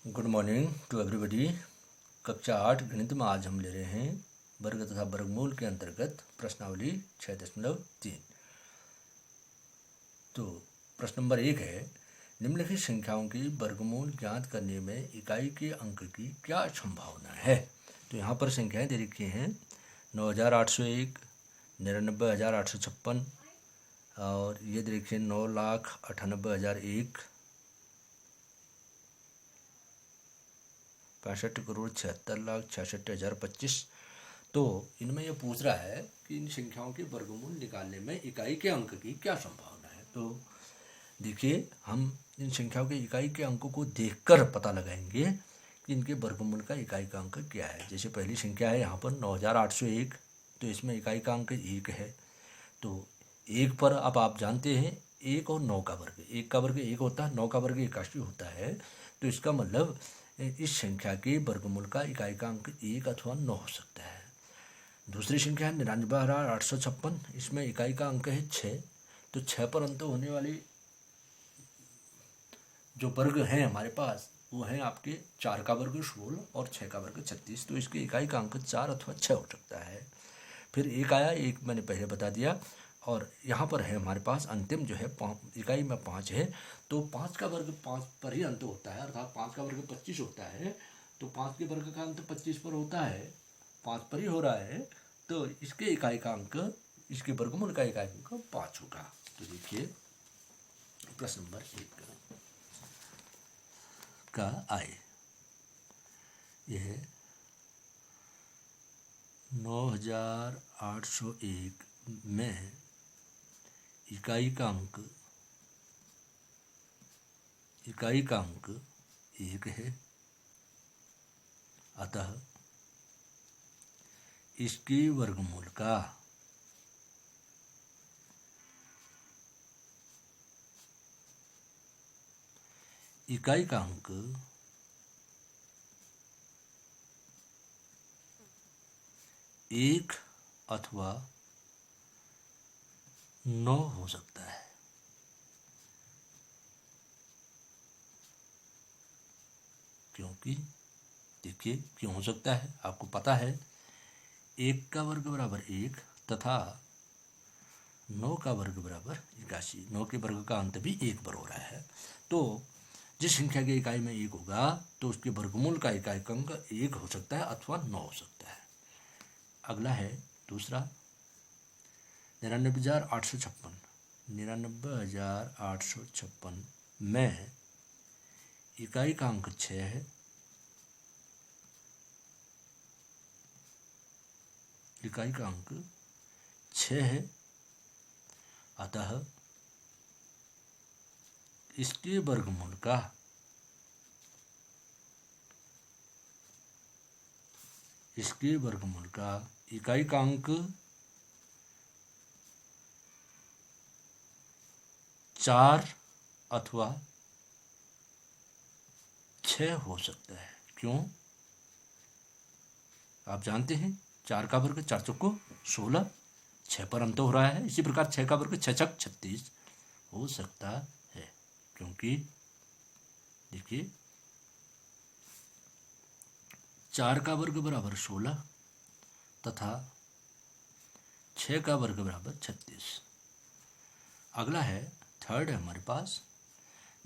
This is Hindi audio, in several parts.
Good morning to everybody. कक्षा 8 गणित में आज हम ले रहे हैं वर्ग तथा वर्गमूल के अंतर्गत प्रश्नावली 6.3। तो प्रश्न नंबर 1 है, निम्नलिखित संख्याओं की वर्गमूल ज्ञात करने में इकाई के अंक की क्या संभावना है। तो यहाँ पर संख्याएं दे रखी हैं 9,801, 99,856 और ये दे रखी है 9,98,001, 65,76,66,025। तो इनमें यह पूछ रहा है कि इन संख्याओं के वर्गमूल निकालने में इकाई के अंक की क्या संभावना है। तो देखिए, हम इन संख्याओं के इकाई के अंकों को देखकर पता लगाएंगे कि इनके वर्गमूल का इकाई का अंक क्या है। जैसे पहली संख्या है यहाँ पर 9,801, तो इसमें इकाई का अंक 1 है। तो 1 पर अब आप जानते हैं 1 और 9 का वर्ग, 1 का वर्ग 1 होता है, 9 का वर्ग 81 होता है। तो इसका मतलब इस संख्या के वर्गमूल का इकाई का अंक 1 अथवा 9 हो सकता है। दूसरी संख्या है 99,856, इसमें इकाई का अंक है 6। तो 6 पर अंत होने वाली जो वर्ग हैं हमारे पास वो हैं आपके 4 का वर्ग 16 और 6 का वर्ग 36। तो इसके इकाई का अंक 4 अथवा 6 हो सकता है। फिर एक आया, एक मैंने पहले बता दिया। और यहाँ पर है हमारे पास अंतिम जो है इकाई में 5 है। तो 5 का वर्ग 5 पर ही अंत होता है, अर्थात 5 का वर्ग 25 होता है। तो 5 के वर्ग का अंत 25 पर होता है, 5 पर ही हो रहा है। तो इसके इकाई का अंक, इसके वर्गमूल का इकाई अंक 5 होगा। तो देखिए प्रश्न नंबर 1 का आए, यह 9,801 में इकाई का अंक 1 है। अतः इसके वर्गमूल का इकाई का अंक 1 अथवा 9 हो सकता है। क्योंकि देखिए क्यों हो सकता है, आपको पता है 1 का वर्ग बराबर 1 तथा 9 का वर्ग बराबर 81। 9 के वर्ग का अंत भी 1 पर हो रहा है। तो जिस संख्या की इकाई में 1 होगा तो उसके वर्गमूल का इकाई का अंक 1 हो सकता है अथवा 9 हो सकता है। अगला है दूसरा 99,856। 99,856 में इकाई का अंक 6 है। इकाई का अंक 6 है। अतः इसके वर्गमूल का इकाई का अंक 4 अथवा 6 हो सकता है। क्यों? आप जानते हैं 4 का वर्ग 4 चौको 16, 6 पर अंत हो रहा है। इसी प्रकार 6 का वर्ग 6 छक 36 हो सकता है। क्योंकि देखिए 4 का वर्ग बराबर 16 तथा 6 का वर्ग बराबर 36। अगला है थर्ड है हमारे पास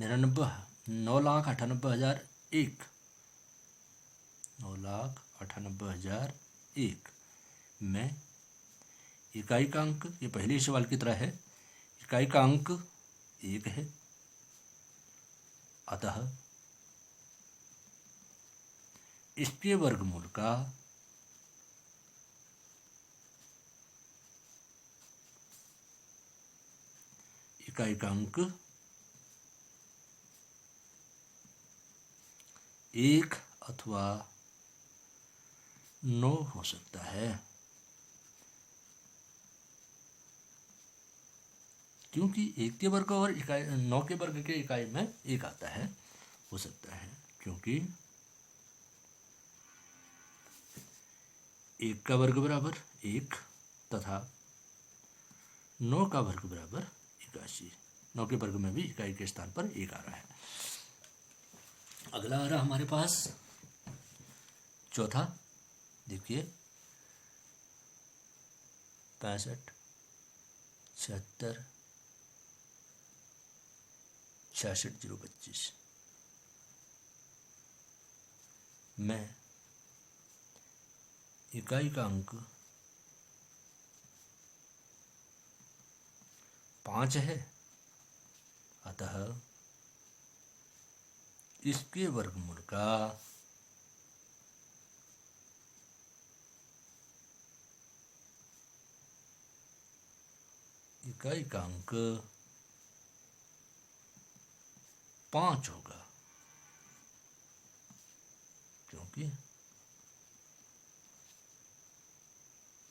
9,98,001। 9,98,001 में इकाई का अंक, ये पहले सवाल की तरह है, इकाई का अंक 1 है। अतः इसके वर्गमूल का इकाई का अंक 1 अथवा 9 हो सकता है। क्योंकि 1 के वर्ग और 9 के वर्ग के इकाई में 1 आता है, हो सकता है। क्योंकि 1 का वर्ग बराबर 1 तथा 9 का वर्ग बराबर 81। 9 के वर्ग में भी इकाई के स्थान पर 1 आ रहा है। अगला आ रहा हमारे पास चौथा, देखिए 65, 76, 66, 025 में इकाई का अंक 5 है, अतः इसके वर्गमूल का इकाई का अंक 5 होगा, क्योंकि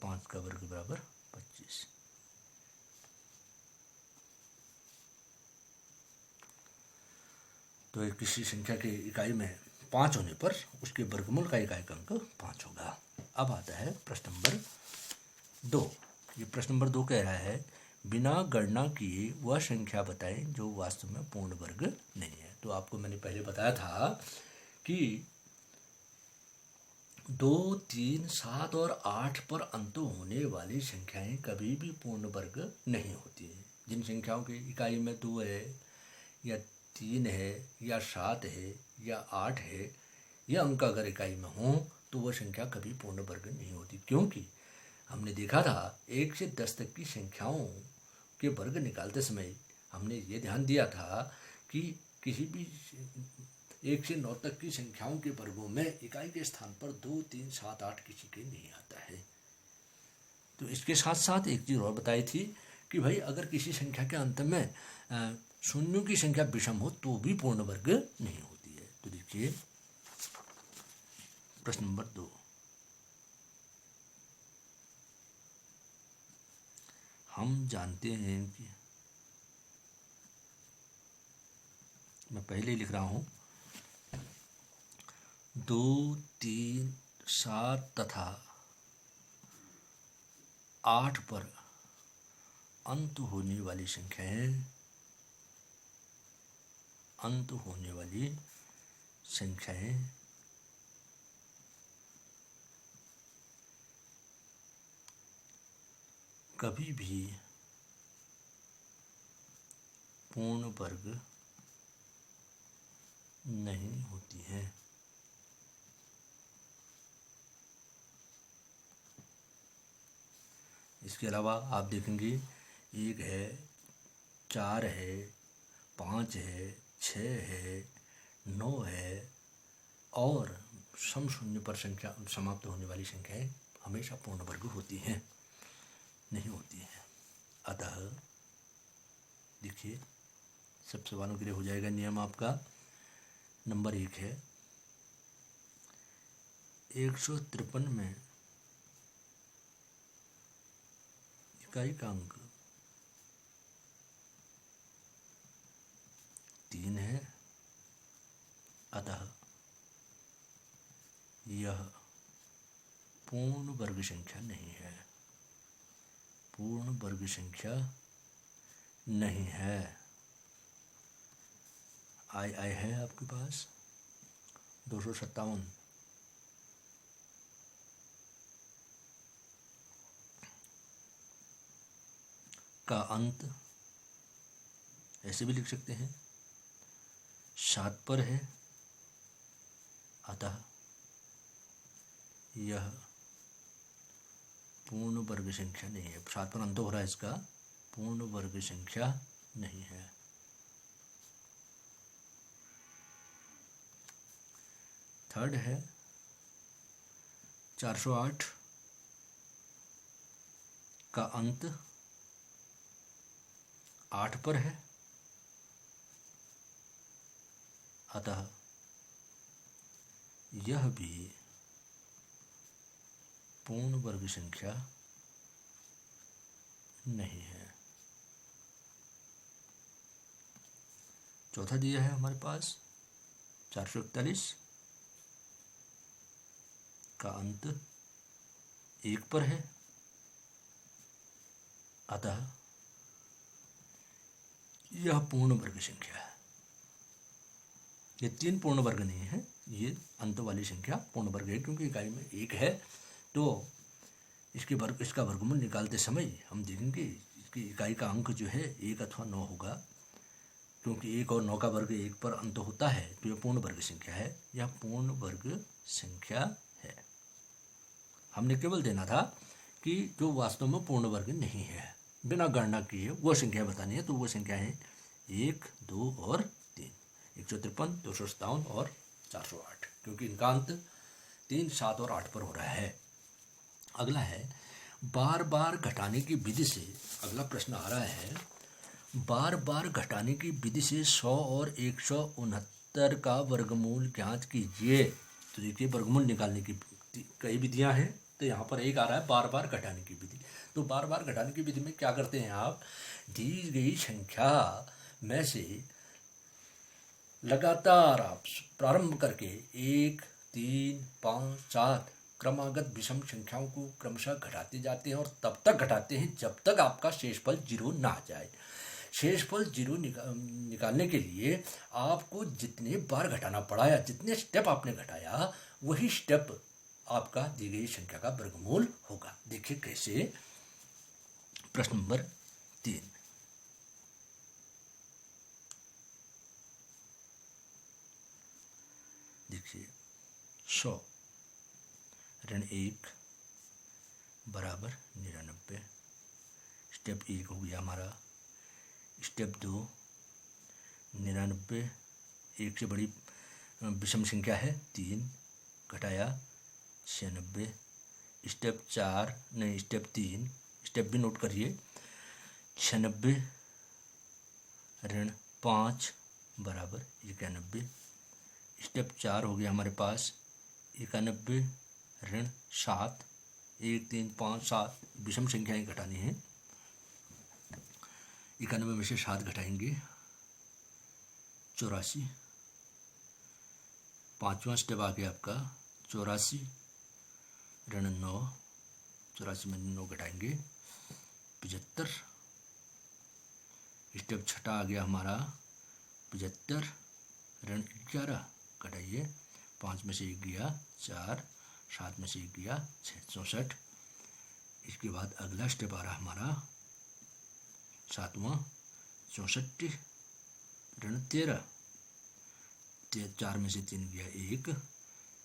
5 का वर्ग बराबर 25। तो एक किसी संख्या की इकाई में 5 होने पर उसके वर्गमूल का इकाई का अंक 5 होगा। अब आता है प्रश्न नंबर 2। ये प्रश्न नंबर 2 कह रहा है, बिना गणना किए वह संख्या बताएं जो वास्तव में पूर्ण वर्ग नहीं है। तो आपको मैंने पहले बताया था कि 2, 3, 7 और 8 पर अंत होने वाली संख्याएं कभी भी पूर्ण वर्ग नहीं होती हैं। जिन संख्याओं की इकाई में 2 है या 3 है या 7 है या 8 है, ये अंक अगर इकाई में हों तो वह संख्या कभी पूर्ण वर्ग नहीं होती, क्योंकि हमने देखा था 1 से 10 तक की संख्याओं के वर्ग निकालते समय हमने ये ध्यान दिया था कि किसी भी 1 से 9 तक की संख्याओं के वर्गों में इकाई के स्थान पर 2, 3, 7, 8 किसी के नहीं आता है। तो इसके साथ साथ एक चीज़ और बताई थी कि भाई अगर किसी संख्या के अंत में शून्यों की संख्या विषम हो तो भी पूर्ण वर्ग नहीं होती है। तो देखिए प्रश्न नंबर 2, हम जानते हैं कि, मैं पहले लिख रहा हूँ, 2, 3, 7 तथा 8 पर अंत होने वाली संख्याएं कभी भी पूर्ण वर्ग नहीं होती हैं। इसके अलावा आप देखेंगे 1 है, 4 है, 5 है, 6 है, 9 है और सम शून्य पर संख्या समाप्त होने वाली संख्याएं हमेशा पूर्ण वर्ग होती हैं, नहीं होती हैं। अतः देखिए सब सवालों के लिए हो जाएगा नियम आपका। नंबर 1 है 153 में इकाई का अंक 3 है, अतः यह पूर्ण वर्ग संख्या नहीं है, पूर्ण वर्ग संख्या नहीं है। आई है आपके पास 257, का अंत ऐसे भी लिख सकते हैं 7 पर है, अतः यह पूर्ण वर्ग संख्या नहीं है। 7 पर अंत हो रहा है, इसका पूर्ण वर्ग संख्या नहीं है। थर्ड है 408 का अंत 8 पर है, अतः यह भी पूर्ण वर्ग संख्या नहीं है। चौथा दिया है हमारे पास 441 का अंत 1 पर है, अतः यह पूर्ण वर्ग संख्या है। ये 3 पूर्ण वर्ग नहीं है, ये अंत वाली संख्या पूर्ण वर्ग है, क्योंकि इकाई में 1 है। तो इसका वर्गमूल निकालते समय हम देखेंगे इसकी इकाई का अंक जो है 1 अथवा 9 होगा, क्योंकि 1 और 9 का वर्ग 1 पर अंत होता है, तो यह पूर्ण वर्ग संख्या है, यह पूर्ण वर्ग संख्या है। हमने केवल देना था कि जो वास्तव में पूर्ण वर्ग नहीं है, बिना गणना किए वो संख्या बतानी है, तो वो संख्या है 1, 2 और 3, 153, 257 और 408, क्योंकि इनका अंत 3, 7 और 8 पर हो रहा है। अगला है बार बार घटाने की विधि से, अगला प्रश्न आ रहा है, बार बार घटाने की विधि से 100 और 169 का वर्गमूल ज्ञात कीजिए। तो देखिए वर्गमूल निकालने की कई विधियां हैं, तो यहाँ पर एक आ रहा है बार बार घटाने की विधि। तो बार बार घटाने की विधि में क्या करते हैं आप, दी गई संख्या में से लगातार आप प्रारंभ करके 1, 3, 5, 7 क्रमागत विषम संख्याओं को क्रमशः घटाते जाते हैं, और तब तक घटाते हैं जब तक आपका शेषफल 0 ना आ जाए। शेषफल 0 निकालने के लिए आपको जितने बार घटाना पड़ा या जितने स्टेप आपने घटाया, वही स्टेप आपका दी गई संख्या का वर्गमूल होगा। देखिए कैसे। प्रश्न नंबर 3, देखिए 100 ऋण 1 बराबर 99। स्टेप 1 हो गया हमारा। स्टेप 2, 99 1 से बड़ी विषम संख्या है, 3 घटाया 96। स्टेप 4 नहीं, स्टेप 3, स्टेप भी नोट करिए, 96 ऋण 5 बराबर 91। स्टेप 4 हो गया हमारे पास 91 ऋण 7, 1, 3, 5, 7 विषम संख्याएं घटानी है। 91 में से 7 घटाएंगे 84। पाँचवा स्टेप आ गया आपका 84 ऋण 9, 84 में 9 घटाएंगे 75। स्टेप 6 आ गया हमारा 75 ऋण 11 घटाइए, 5 में से 1 गया 4, 7 में से 1 गया 6, 64। इसके बाद अगला स्टेप आ रहा हमारा 7वां 64 ऋण 13, 4 में से 3 गया 1,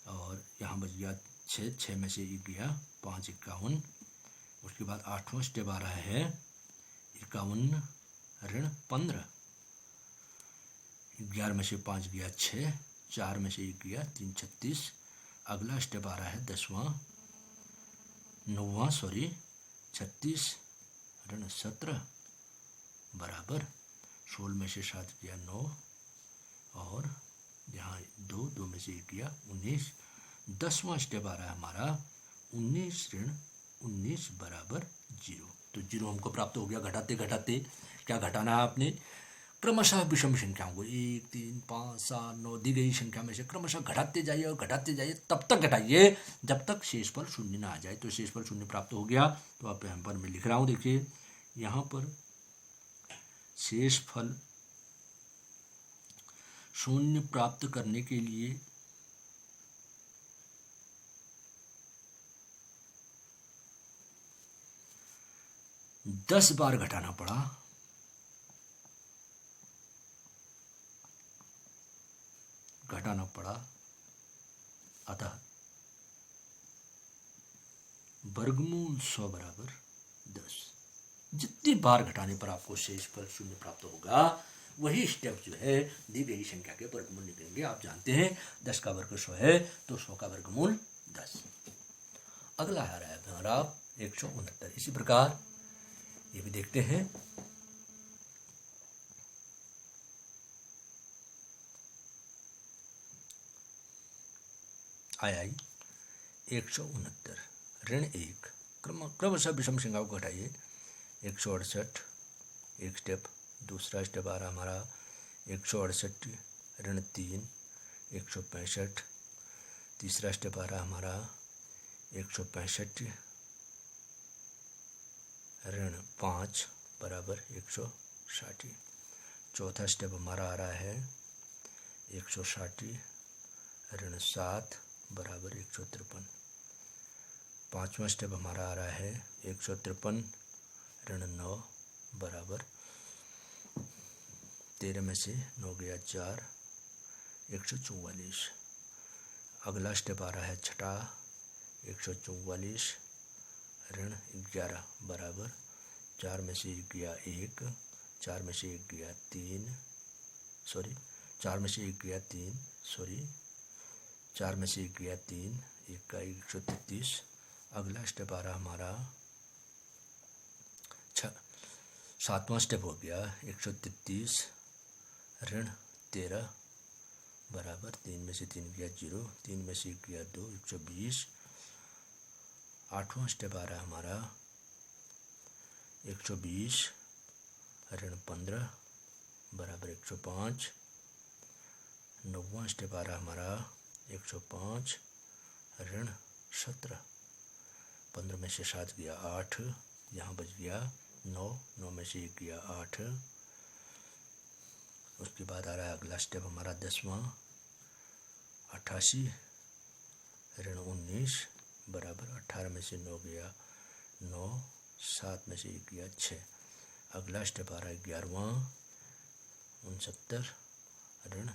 और यहाँ बच गया 6, 6 में से 1 गया 5, 51। उसके बाद 8वां स्टेप आ रहा है 51 ऋण 15, 11 में से 5 गया 6, 4 में से 1 गया 3, 36। अगला स्टेप आ रहा है 9वां 36 ऋण 17 बराबर 16 में से 7 गया 9, और यहाँ 2 में से 1 गया 19। 10वां स्टेप आ रहा है हमारा 19 ऋण 19 बराबर 0। तो 0 हमको प्राप्त हो गया। घटाते घटाते क्या घटाना है आपने, क्रमशः विषम संख्याओं को 1, 3, 5, 7, 9 दी गई संख्या में से क्रमशः घटाते जाइए और घटाते जाइए, तब तक घटाइए जब तक शेषफल 0 ना आ जाए। तो शेषफल 0 प्राप्त हो गया। तो आप यहाँ पर मैं लिख रहा हूँ, देखिए यहाँ पर शेषफल 0 प्राप्त करने के लिए दस बार घटाना पड़ा। अतः वर्गमूल 100 बराबर 10। जितनी बार घटाने पर आपको शेषफल 0 प्राप्त होगा, वही स्टेप जो है दी गई संख्या के वर्गमूल निकलेंगे। आप जानते हैं 10 का वर्ग 100 है, तो 100 का वर्गमूल 10। अगला आ रहा है हमारा 169। इसी प्रकार ये भी देखते हैं। आई 169 ऋण 1 क्रमशः विषम संख्याओं को घटाइए। 168 एक स्टेप, दूसरा स्टेप आ रहा हमारा 168 ऋण 3, 165। तीसरा स्टेप आ रहा हमारा 165 ऋण 5 बराबर 160। चौथा स्टेप हमारा आ रहा है 160 ऋण 7 बराबर 153। पाँचवा स्टेप हमारा आ रहा है 153 ऋण 9 बराबर 13 में से 9 गया 4, 144। अगला स्टेप आ रहा है छठा 144 ऋण 11 बराबर 4 में से 1 गया 1, 4 में से 1 गया 3, 4 में से 1 गया 3, 4 में से 1 गया 3, 1 का 133। अगला स्टेप आ रहा हमारा सातवां स्टेप हो गया 133 ऋण 13 बराबर 3 में से 3 गया 0, 3 में से 1 गया 2, 120। आठवां स्टेप आ रहा है हमारा 120 ऋण 15 बराबर 105। नौवां स्टेप आ रहा हमारा 105 ऋण 17, 15 में से 7 गया 8, यहाँ बच गया 9, 9 में से 1 गया 8। उसके बाद आ रहा है अगला स्टेप हमारा 10वां 88 ऋण 19 बराबर 18 में से 9 गया 9, 7 में से 1 गया 6। अगला स्टेप आ रहा है 11वां 69 ऋण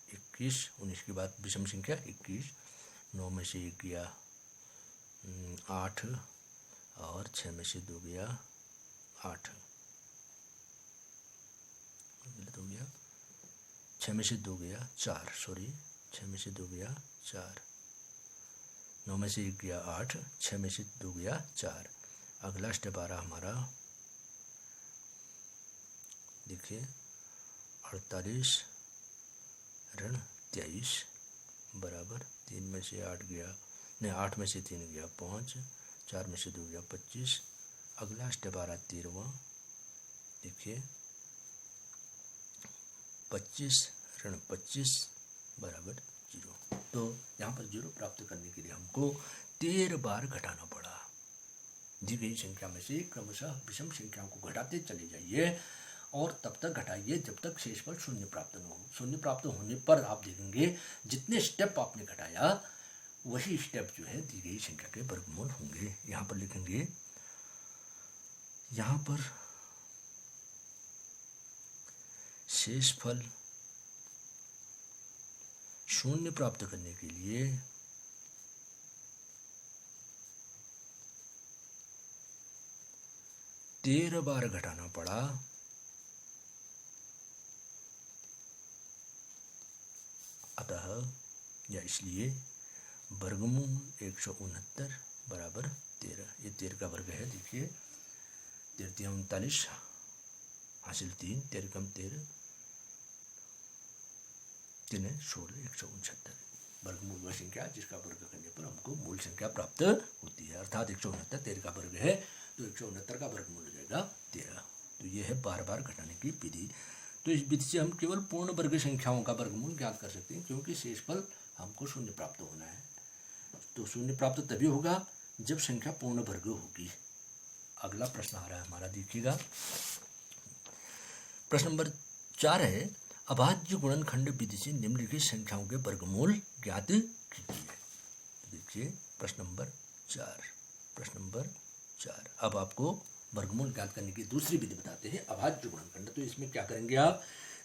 21, 19 के बाद विषम संख्या 21, 9 में से 1 गया 8 और 6 में से 2 गया 8, गलत हो गया, 6 में से 2 गया 4, 6 में से 2 गया 4, 9 में से 1 गया 8, 6 में से 2 गया 4। अगला स्टेप आ रहा हमारा देखिए 48 ऋण 23 बराबर 3 में से 8 गया नहीं 8 में से 3 गया 5, 4 में से 2 गया 25। अगला स्टेप आ रहा 13वां देखिए 25 ऋण 25 बराबर 0। तो यहाँ पर 0 प्राप्त करने के लिए हमको 13 बार घटाना पड़ा। दी गई संख्या में से क्रमशः विषम संख्याओं को घटाते चले जाइए और तब तक घटाइए जब तक शेषफल 0 प्राप्त न हो। 0 प्राप्त होने पर आप देखेंगे जितने स्टेप आपने घटाया वही स्टेप जो है दी गई संख्या के वर्गमूल होंगे। यहाँ पर लिखेंगे, यहाँ पर शेषफल 0 प्राप्त करने के लिए तेरह बार घटाना पड़ा। अतः या इसलिए वर्गमूल 169 बराबर 13। ये 13 का वर्ग है। देखिए 13 39 हासिल 3, 13 कम 13, 3 16, 169 वर्गमूल वह संख्या जिसका वर्ग करने पर हमको मूल संख्या प्राप्त होती है। अर्थात 169 13 का वर्ग है तो 169 का वर्गमूल हो जाएगा 13। तो ये है बार बार घटाने की विधि। तो इस विधि से हम केवल पूर्ण वर्ग संख्याओं का वर्गमूल ज्ञात कर सकते हैं, क्योंकि शेषफल हमको 0 प्राप्त होना है। तो 0 प्राप्त तभी होगा जब संख्या पूर्ण वर्ग होगी। अगला प्रश्न आ रहा है हमारा, देखिएगा प्रश्न नंबर 4 है, अभाज्य गुणनखंड विधि से निम्नलिखित संख्याओं के वर्गमूल ज्ञात कीजिए। देखिए प्रश्न नंबर 4। अब आपको वर्गमूल ज्ञात करने की दूसरी विधि बताते हैं, अभाज्य गुणनखंड। तो इसमें क्या करेंगे आप,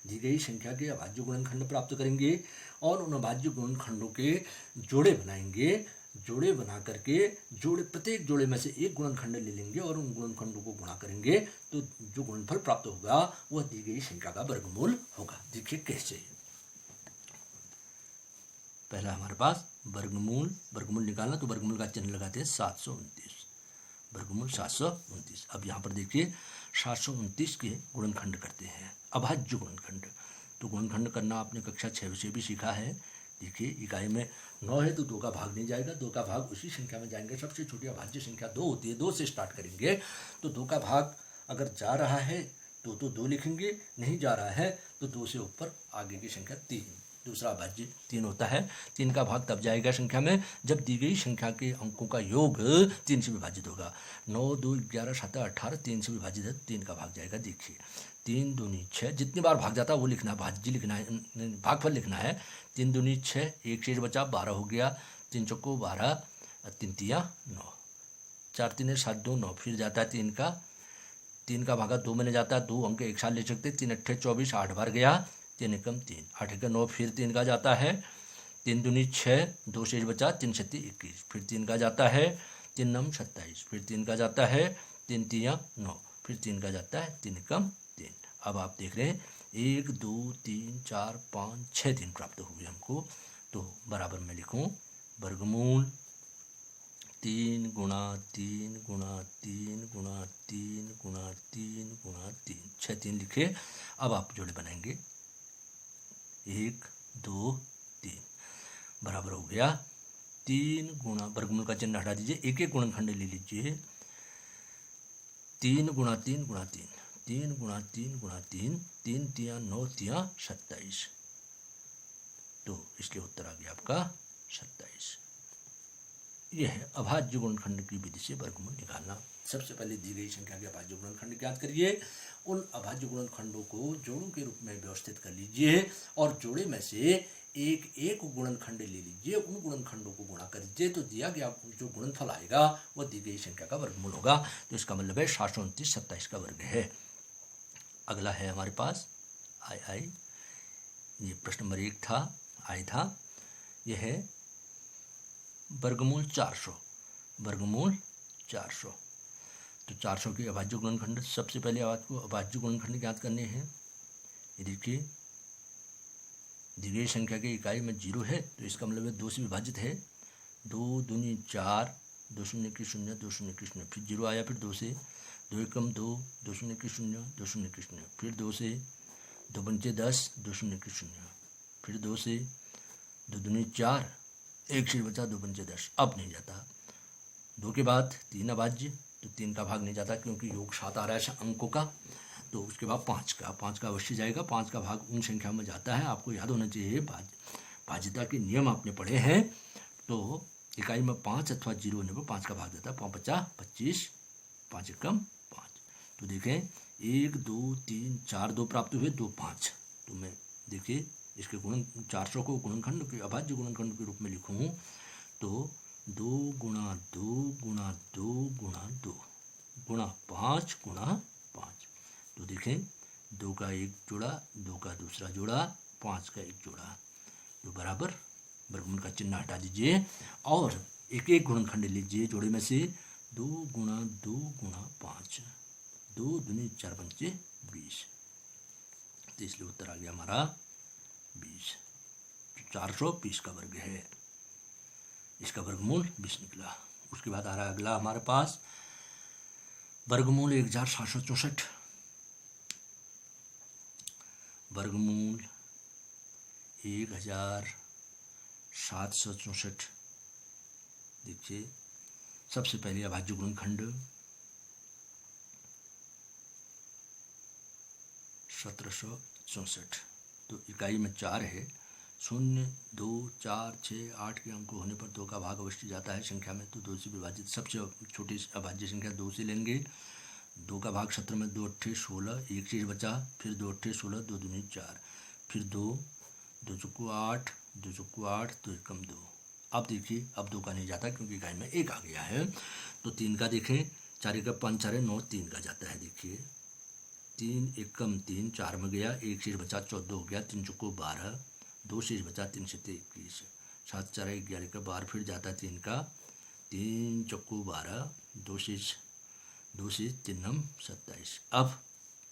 दी गई संख्या के अभाज्य गुणनखंड प्राप्त करेंगे और उन अभाज्य गुणनखंडों के जोड़े बनाएंगे। जोड़े बना करके प्रत्येक जोड़े में से एक गुणनखंड ले लेंगे और उन गुणनखंडों को गुणा करेंगे तो जो गुणनफल प्राप्त होगा वह दी गई संख्या का वर्गमूल होगा। देखिए कैसे। पहला हमारे पास वर्गमूल निकालना, तो वर्गमूल का चिन्ह लगाते हैं 729, वर्गमूल 729। अब यहाँ पर देखिए 729 के गुणनखंड करते हैं, अभाज्य गुणनखंड। तो गुणनखंड करना आपने कक्षा 6 से भी सीखा है। देखिए इकाई में 9 है तो 2 का भाग नहीं जाएगा, 2 का भाग उसी संख्या में जाएंगे। सबसे छोटी अभाज्य संख्या 2 होती है, 2 से स्टार्ट करेंगे। तो 2 का भाग अगर जा रहा है तो 2 लिखेंगे, नहीं जा रहा है तो 2 से ऊपर आगे की संख्या 3, दूसरा अभाज्य 3 होता है। 3 का भाग तब जाएगा संख्या में जब दी गई संख्या के अंकों का योग 3 से विभाजित होगा। 9, 2, 11, 17, 18 3 से विभाजित है, 3 का भाग जाएगा। देखिए 3 दूनी 6, जितनी बार भाग जाता है वो लिखना है, भाज्य लिखना है, भागफल लिखना है। 3 दूनी 6, एक शेष बचा, 12 हो गया। 3 चौको 12, 3 तिया 9, 4 3 7 2 9, फिर जाता है 3 का भागा 2 में जाता है, 2 अंक एक साथ ले सकते। 3 8 24, 8 बार गया। 3 एकम 3, 8 एकम 9, फिर 3 का जाता है। 3 दूनी 6, 2 शेष बचा, 3 छत्ती 21, फिर 3 का जाता है। 3 नम 27, फिर 3 का जाता है। 3 तिया 9, फिर 3 का जाता है। 3 एकम 3। अब आप देख रहे हैं 1 2 3 4 5 6 3 प्राप्त हुए हमको। तो बराबर में लिखूं वर्गमूल 3 गुणा 3 गुणा 3 गुणा 3 गुणा 3 गुणा 3, 6 3 लिखे। अब आप जोड़े बनाएंगे 1 2 3, बराबर हो गया 3 गुणा, वर्गमूल का चिन्ह हटा दीजिए, एक एक गुणनखंड ले लीजिए। 3 गुणा 3 गुणा 3, 3 गुणा 3 गुणा 3, 3 तिया 9 तिया 27। तो इसलिए उत्तर आ गया आपका 27। यह है अभाज्य गुणनखंड की विधि से वर्गमूल निकालना। सबसे पहले दी गई संख्या के अभाज्य गुणनखंड ज्ञात करिए। उन अभाज्य गुणनखंडों को जोड़ों के रूप में व्यवस्थित कर लीजिए और जोड़े में से एक एक गुणनखंड ले लीजिए, उन गुणनखंडों को गुणा कर दीजिए, तो दिया गया जो गुणनफल आएगा वह दी गई संख्या का वर्गमूल होगा। तो इसका मतलब है 729 27 का वर्ग है। अगला है हमारे पास आई, ये प्रश्न नंबर 1 था, आई था। यह है वर्गमूल 400, वर्गमूल 400। तो 400 के अभाज्य गुणनखंड, सबसे पहले आपको अभाज्य गुणनखंड ज्ञात करने हैं। ये देखिए दी गई संख्या की इकाई में 0 है, तो इसका मतलब है 2 से विभाजित है। 2 दूनी 4, 2 शून्य की 0, 2 शून्य की 0, फिर 0 आया, फिर 2 से 2 एकम 2, 2 शून्य की 0, 2 शून्य की 0, फिर 2 से 2 पंचे 10, 2 शून्य की 0, फिर 2 से 2 दूनी 4, एक शेष बचा, 2 पंचे 10, अब नहीं जाता। 2 के बाद 3 अभाज्य, तो 3 का भाग नहीं जाता क्योंकि योग 7 आ रहा है अंकों का। तो उसके बाद 5 का अवश्य जाएगा। 5 का भाग उन संख्या में जाता है, आपको याद होना चाहिए, भाज्यता के नियम आपने पढ़े हैं। तो इकाई में 5 अथवा 0 होने पर 5 का भाग जाता है। 5 50 25, 5 एकम 5। तो देखें 1 2 3 4 2 प्राप्त हुए, 2 5। तो मैं देखिए इसके गुणन 400 को गुणनखंड के अभाज्य गुणनखंड के रूप में लिखूं तो 2 गुणा 2 गुणा 2 गुणा 2 गुणा 5 गुणा 5। तो देखें 2 का एक जोड़ा, 2 का दूसरा जोड़ा, 5 का एक जोड़ा, तो बराबर। वर्गमूल का चिन्ह हटा दीजिए और एक एक गुणनखंड लीजिए जोड़े में से। 2 गुणा 2 गुणा 5, 2 दूनी 4 पंचे 20। तो इसलिए उत्तर आ गया हमारा 20। 420 का वर्ग है, इसका वर्गमूल 20 निकला। उसके बाद आ रहा है अगला हमारे पास वर्गमूल 1764, वर्गमूल 1764। देखिए सबसे पहले अभाज्य गुणनखंड 1764, तो इकाई में 4 है। 0 2 4 6 8 के अंक होने पर 2 का भाग अवश्य जाता है संख्या में, तो 2 से विभाजित सबसे छोटी अभाज्य संख्या 2 से लेंगे। 2 का भाग 17 में 2 अट्ठे 16, एक शेष बचा, फिर 2 अट्ठे 16, 2 दूनी 4, फिर 2 2 चौको 8, 2 चौको 8, 2 एकम 2। अब देखिए अब 2 का नहीं जाता क्योंकि इकाई में 1 आ गया है। तो 3 का देखें, 4 एकम 5 4 9, 3 का जाता है। देखिए 3 एकम 3, 4 में गया, एक शेष बचा, 14 हो गया। 3 चौको 12, 2 शेष बचा, 3 से 21, 7 4 11 का 12, फिर जाता है 3 का, 3 चौको 12, 2 से 3 नम 27। अब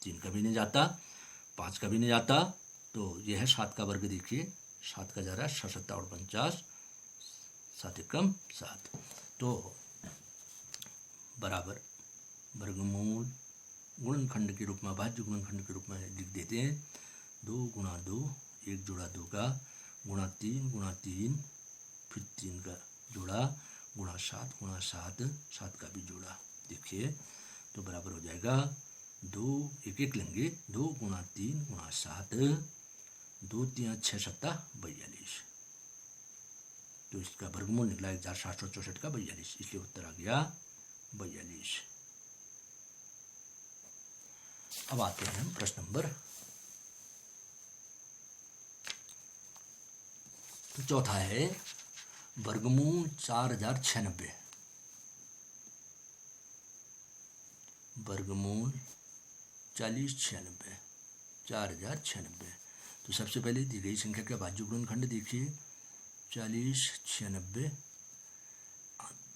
3 का भी नहीं जाता, 5 का भी नहीं जाता, तो यह है 7 का वर्ग। देखिए 7 का जा रहा है 7 7 और 50, 7 एकम 7। तो बराबर वर्गमूल गुणनखंड के रूप में, अभाज्य गुणनखंड के रूप में लिख देते हैं। 2 गुणा 2, एक जोड़ा 2 का, गुणा 3 गुणा 3, फिर 3 का जोड़ा, गुणा 7 गुणा 7, 7 का भी जोड़ा। देखिए तो बराबर हो जाएगा 2, एक एक लेंगे, 2 गुणा 3 गुणा 7, 2 3 6 7 42। तो इसका वर्गमूल निकला 1764 का 42, इसलिए उत्तर आ गया 42। अब आते हैं हम प्रश्न नंबर तो चौथा है वर्गमूल 4096, वर्गमूल 4096 4096। तो सबसे पहले दी गई संख्या का भाज्य गुणनखंड देखिए 4096,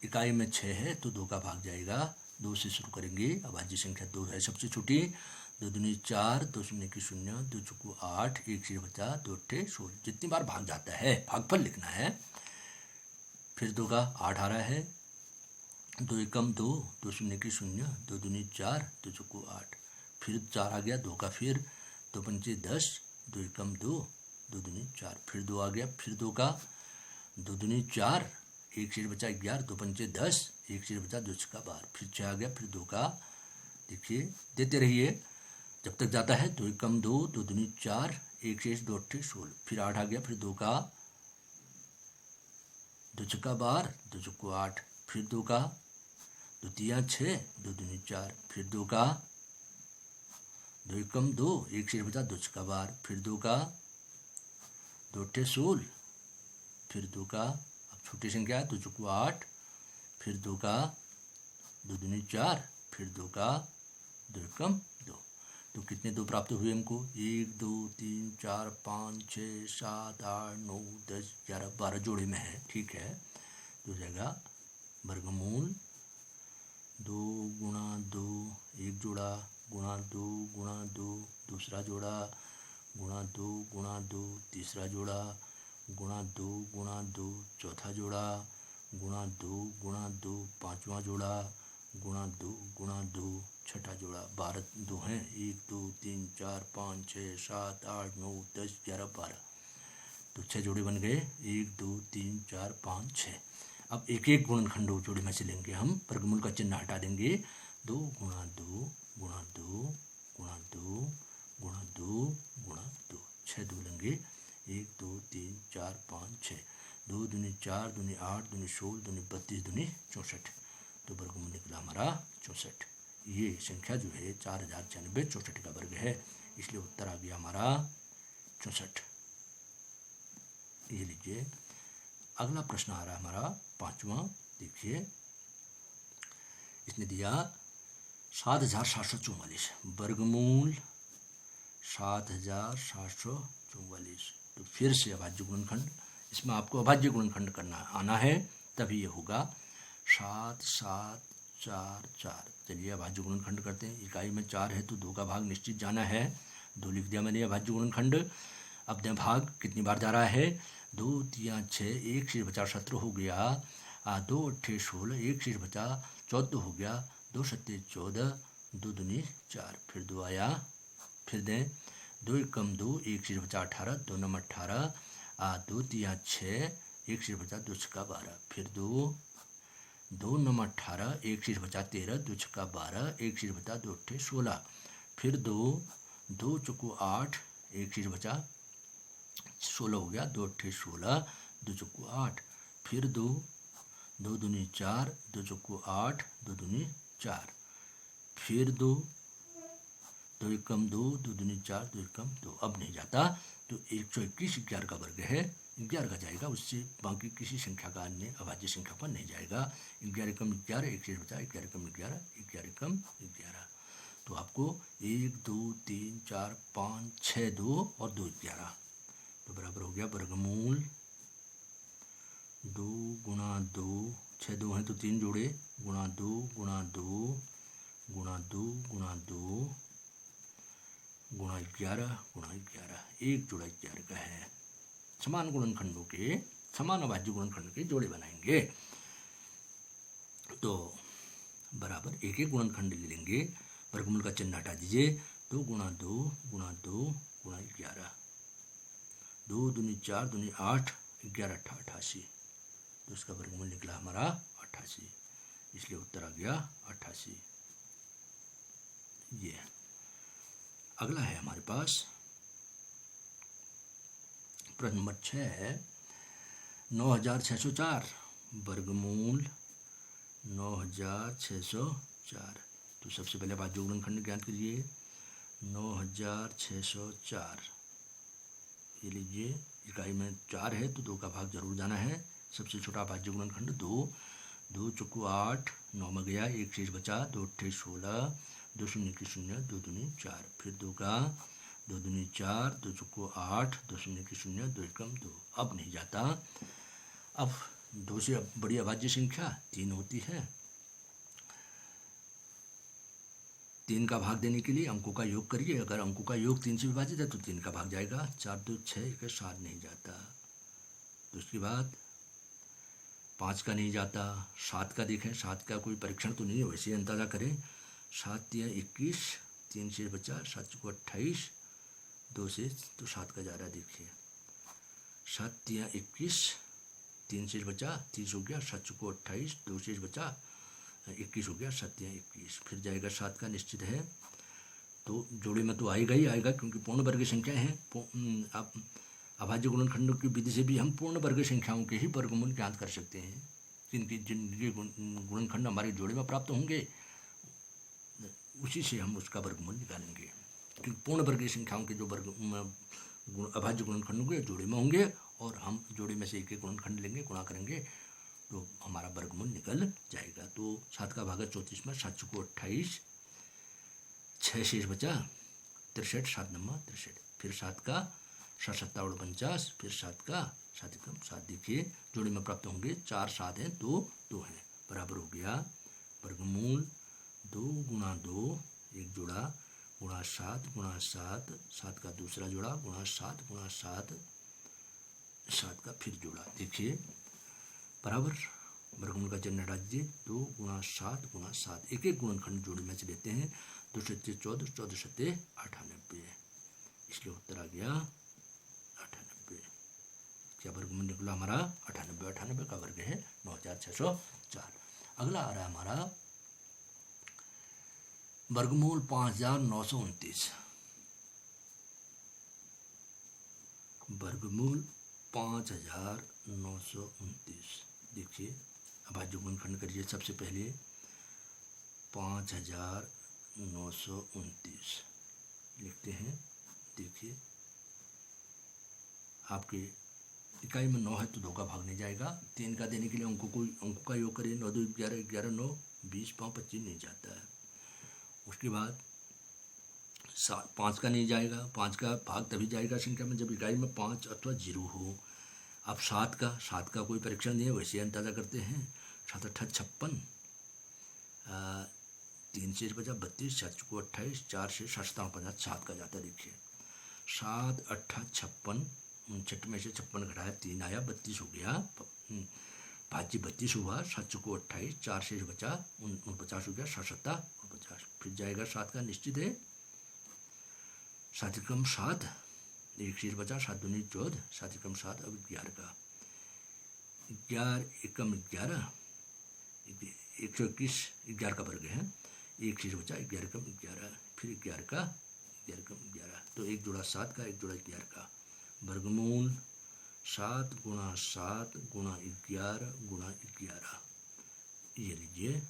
इकाई में 6 है तो 2 का भाग जाएगा, 2 से शुरू करेंगे। अभाज्य संख्या 2 है सबसे छोटी, 2 दूनी 4, 2 शून्य की 0, 2 चौको 8, 1 से बचा 2 अट्ठे 16, जितनी बार भाग जाता है भागफल लिखना है। फिर 2 का 8 आ रहा है, 2 एकम 2, 2 शून्य की 0, 2 दूनी 4, 2 चौको 8, फिर 4 आ गया, 2 का फिर 2 पंचे 10, 2 एकम 2, 2 दूनी 4, फिर 2 आ गया, फिर 2 का 2 दूनी 4, 1 से बचा 11, 2 पंचे 10, 1 से बचा 2 छक्का 12, फिर 6 आ गया, फिर 2 का देखिए देते रहिए जब तक जाता है, 2 एकम 2, 2 दूनी 4, 1 से 2 अट्ठे 16, फिर 8 आ गया, फिर 2 का 2 छक्का 12, 2 चौको 8, फिर 2 का 2 तिया 6, 2 दूनी 4, फिर 2 का 2 एकम 2, 1 से बचा 2 छक्का 12, फिर 2 का 2 अट्ठे 16, फिर 2 का छोटी संख्या है 2 चौको 8, फिर 2 का 2 दूनी 4, फिर 2 का 2 एकम 2। तो कितने 2 प्राप्त हुए हमको? 1 2 3 4 5 6 7 8 9 10 11 12 जोड़े में है, ठीक है। तो हो जाएगा वर्गमूल 2 गुणा 2 एक जोड़ा, गुणा 2 गुणा 2 दूसरा जोड़ा, गुणा 2 गुणा 2 तीसरा जोड़ा, गुणा 2 गुणा 2 चौथा जोड़ा, गुणा 2 गुणा 2 पांचवा जोड़ा, गुणा 2 गुणा 2 छठा जोड़ा। 12 2 हैं, 1 2 3 4 5 6 7 8 9 10 11 12, तो 6 जोड़े बन गए, 1 2 3 4 5 6। अब एक एक गुणनखंडों जोड़े में से लेंगे हम, वर्गमूल का चिन्ह हटा देंगे, 2 गुणा 2 गुणा 2 गुणा 2 गुणा 2 गुणा 2, 6 2 लेंगे, 1 2 3 4 5 6, 2 दूनी 4 दूनी 8 दूनी 16 दूनी 32 दूनी 64, तो वर्गमूल निकला हमारा 64। ये संख्या जो है 4096 64 का वर्ग है, इसलिए उत्तर आ गया हमारा 64। ये लीजिए अगला प्रश्न आ रहा है हमारा 5वां, देखिए इसने दिया 7744, वर्गमूल 7744। तो फिर से अभाज्य गुणनखंड, इसमें आपको अभाज्य गुणनखंड करना आना है तभी ये होगा। 7 7 4 4, चलिए अभाज्य गुणनखंड करते हैं। इकाई में 4 है तो 2 का भाग निश्चित जाना है, 2 लिख दिया मैंने अभाज्य गुणनखंड। अब दें भाग कितनी बार जा रहा है, 2 तिया 6, 1 से बचा 17 हो गया, 2 अट्ठे 16, 1 से बचा 14 हो गया, 2 सत्ते 14, 2 दूनी 4, फिर 2 आया, फिर दें 2 एकम 2, 1 से बचा 18, 2 नम 18, 2 तिया 6, 1 से बचा 2 छक्का 12, फिर 2 नम 18, 1 से बचा 13, 2 छक्का 12, 1 से बचा 2 अट्ठे 16, फिर 2 चौको 8, 1 से बचा 16 हो गया, 2 अट्ठे 16, 2 चौको 8, फिर 2 दूनी 4, 2 चौको 8, 2 दूनी 4, फिर 2 एकम 2, 2 दूनी 4, 2 एकम 2। अब नहीं जाता तो 121 11 का वर्ग है, 11 का जाएगा, उससे बाकी किसी संख्या का अन्य अभाज्य संख्या पर नहीं जाएगा। 11 एकम 11, 1 से बचा 11 एकम 11, 11 एकम 11। तो आपको 1 2 3 4 5 6 2 और 2 11, तो बराबर हो गया वर्गमूल 2 गुणा 2, 6 2 हैं तो 3 जोड़े, गुणा 2 गुणा 2 गुणा 2 गुणा 2 गुणा 11 गुणा 11, एक जोड़ा 11 का है। समान गुणनखंडों के, समान अभाज्य गुणनखंड के जोड़े बनाएंगे, तो बराबर एक एक गुणनखंड ले लेंगे, वर्गमूल का चिन्ह हटा दीजिए, 2 गुणा 2 गुणा 2 गुणा 11, 2 दूनी 4 दूनी 8, 11 अट्ठा 88, तो इसका वर्गमूल निकला हमारा 88, इसलिए उत्तर आ गया 88। ये अगला है हमारे पास प्रश्न नंबर 6 है 9604, वर्गमूल 9604। तो सबसे पहले अभाज्य गुणनखंड ज्ञात कीजिए, 9604। ये लीजिए, इकाई में 4 है तो 2 का भाग जरूर जाना है। सबसे छोटा अभाज्य गुणनखंड 2, 2 चौको 8, 9 में गया, 1 शेष बचा, 2 अट्ठे 16, 2 शून्य की 0, 2 दूनी 4, फिर 2 का 2 दूनी 4, 2 चौको 8, 2 शून्य की 0, 2 एकम 2। अब नहीं जाता। अब 2 से बड़ी अभाज्य संख्या 3 होती है। 3 का भाग देने के लिए अंकों का योग करिए। अगर अंकों का योग 3 से विभाजित है तो 3 का भाग जाएगा। 4 2 6 7 नहीं जाता। तो उसके बाद 5 का नहीं जाता। 7 का देखें, 7 का कोई परीक्षण तो नहीं है, वैसे अंदाजा करें। 7 3 21, 3 से बचा, 7 चौको 28, 2 से तो 7 का जा रहा है। देखिए 7 3 21, 3 से बचा, 30 हो गया, 7 चौको 28, 2 से बचा, 21 हो गया, 7 3 21, फिर जाएगा 7 का निश्चित है। तो जोड़े में तो आएगा ही आएगा, क्योंकि पूर्ण वर्ग संख्या हैं। आप अभाज्य गुणनखंडों की विधि से भी हम पूर्ण वर्ग संख्याओं के ही वर्गमूल ज्ञात कर सकते हैं। जिनके गुणनखंड हमारे जोड़े में प्राप्त होंगे उसी से हम उसका वर्गमूल निकालेंगे। क्योंकि पूर्ण वर्ग संख्याओं के जो अभाज्य गुणनखंड के जोड़े में होंगे और हम जोड़े में से एक गुणनखंड लेंगे, गुणा करेंगे तो हमारा वर्गमूल निकल जाएगा। तो 7 का भागा 34 में, 7 चौको 28, 6 शेष बचा 63, 7 नम्मा 63, फिर 7 का 7 7 49, फिर 7 का 7 एकम 7। देखिए जोड़े में प्राप्त होंगे, 4 7 हैं, 2 2 हैं, बराबर हो गया वर्गमूल 2 गुणा 2, एक जोड़ा, गुणा 7 गुणा 7, 7 का दूसरा जोड़ा, गुणा 7 गुणा 7, 7 का फिर जोड़ा। देखिए बराबर वर्गमूल का चिन्ह हटा दीजिए। 2 गुणा 7 गुणा 7, एक एक गुणनखंड जोड़ी में से लेते हैं। 2 7 14, 14 7 98, इसलिए उत्तर आ गया 98। क्या वर्गमूल निकला हमारा? 98। 98 का वर्ग है 9604। अगला आ रहा है हमारा वर्गमूल 5929। वर्गमूल 5929। देखिए अभाज्य गुणनखंड करिए। सबसे पहले 5929 लिखते हैं। देखिए आपके इकाई में 9 है तो 2 का भाग नहीं जाएगा। 3 का देने के लिए अंकों का योग करिए। 9 2 11, 11 9 20 5 25 नहीं जाता है। उसके बाद 5 का नहीं जाएगा। 5 का भाग तभी जाएगा संख्या में जब इकाई में 5 अथवा 0 हो। अब 7 का कोई परीक्षण नहीं है, वैसे अंदाजा करते हैं। 7 8 56, 3 से बचा 32, 7 चौको 28, 4 से 7 50, 7 का जाता है। देखिए 7 8 56, 59 में से 56 घटाया 3 आया, 32 हो गया। भाज्य 32 हुआ। 7 चौको 28, 4 से बचा 49 हो गया, 7 7 49, फिर जाएगा 7 का निश्चित है। 7 एकम 7, 1 शेष बचा, 7 दूनी 14, 7 एकम 7, अब 11 का 11 एकम 11, 121, 11 का वर्ग है। 1 शेष बचा, 11 एकम 11, फिर 11 का 11 एकम 11, तो एक जोड़ा 7 का, एक जोड़ा 11 का। वर्गमूल 7 गुणा 7 गुणा 11 गुणा 11। ये लीजिए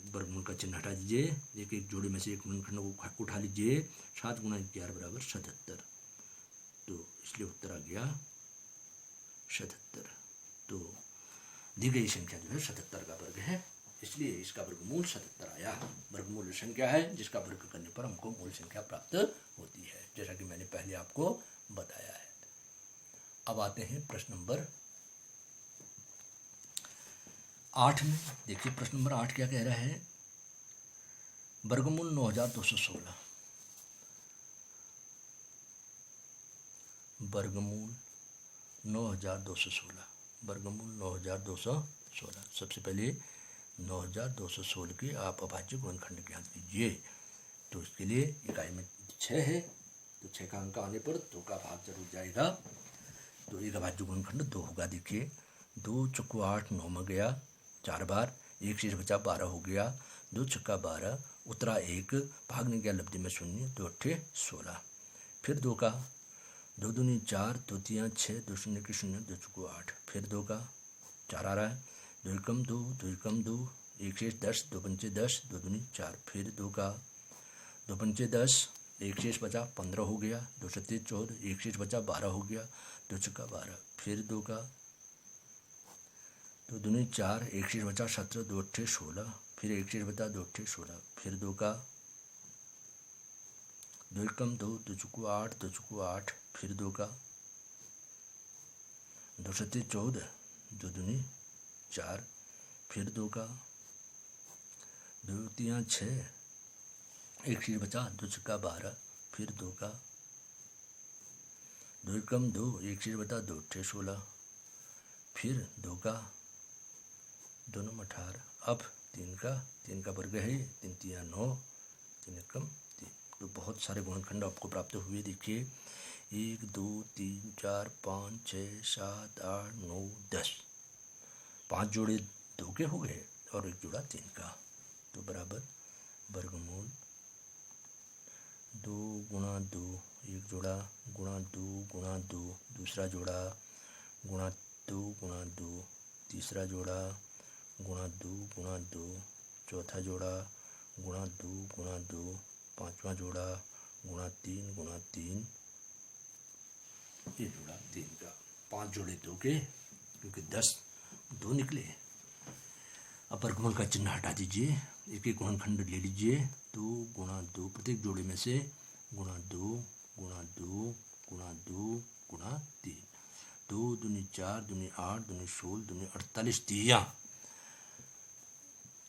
वर्गमूल का चिन्ह हटा दीजिए। एक जोड़े में से एक गुणनखंड को उठा लीजिए। 7 गुणा 11 बराबर 77, तो इसलिए उत्तर आ गया 77। तो दी गई संख्या जो है 77 का वर्ग है, इसलिए इसका वर्गमूल 77 आया। वर्गमूल संख्या है जिसका वर्ग करने पर हमको मूल संख्या प्राप्त होती है, जैसा कि मैंने पहले आपको बताया है। अब आते हैं प्रश्न नंबर 8 में। देखिए प्रश्न नंबर 8 क्या कह रहा है? वर्गमूल 9216। वर्गमूल 9216, वर्गमूल 9216। सबसे पहले 9216 के आप अभाज्य गुणनखंड ज्ञात कीजिए। तो इसके लिए इकाई में 6 है, तो 6 का अंक आने पर 2 का भाग जरूर जाएगा। तो एक अभाज्य गुणनखंड 2 होगा। देखिए 2 चौको 8, 9 में गया 4 बार, 1 शेष बचा 12 हो गया। 2 छक्का 12, उतरा 1, भागने गया लब्धि में 0, 2 अट्ठे 16, फिर 2 का 2 दूनी 4, 2 3 6, 2 शून्य की 0, 2 चौको 8, फिर 2 का 4 आ रहा है। 2 एकम 2, 2 एकम 2, 1 शेष 10, 2 पंचे 10, 2 दूनी 4, फिर 2 का दो पंचे 10, एक शेष बचा 15 हो गया, दो सत्ते 14, एक शेष बचा 12 हो गया, दो छक्का 12, फिर दो का दो दूनी 4, एक शेष बचा 17, दो अट्ठे 16, फिर एक शेष बचा दो अट्ठे 16, फिर दो का दो एकम 2, दो चुकू 8, दो चुकू 8, फिर दो का दो सत्ते 14, दो दूनी 4, फिर दो का दो तियाँ 6, एक शेष बचा दो छक्का 12, फिर दो का दो एकम 2, एक शेष बचा दो अट्ठे 16, फिर दो का दोनों 18। अब तीन का वर्ग है, 3 तियाँ 9, 3 एकम 3। तो बहुत सारे गुणनखंड आपको प्राप्त हुए। देखिए 1 2 3 4 5 6 7 8 9 10, 5 जोड़े 2 के हो गए और एक जोड़ा 3 का। तो बराबर वर्गमूल 2 गुणा 2, एक जोड़ा गुणा 2 गुणा 2, दूसरा जोड़ा गुणा 2 गुणा 2, तीसरा जोड़ा गुणा 2 गुणा 2, चौथा जोड़ा गुणा 2 गुणा 2, पांचवा जोड़ा गुणा 3 गुणा 3, ये जोड़ा 3 का। 5 जोड़े 2 के, क्योंकि 10 2 निकले। अब वर्गमूल का चिन्ह हटा दीजिए, एक एक गुणनखंड ले लीजिए। 2 गुणा 2, प्रत्येक जोड़े में से गुणा 2 गुणा 2 गुणा 2 गुणा 3, 2 दूनी 4, दूनी 8, दूनी 16, दूनी 48 तियाँ,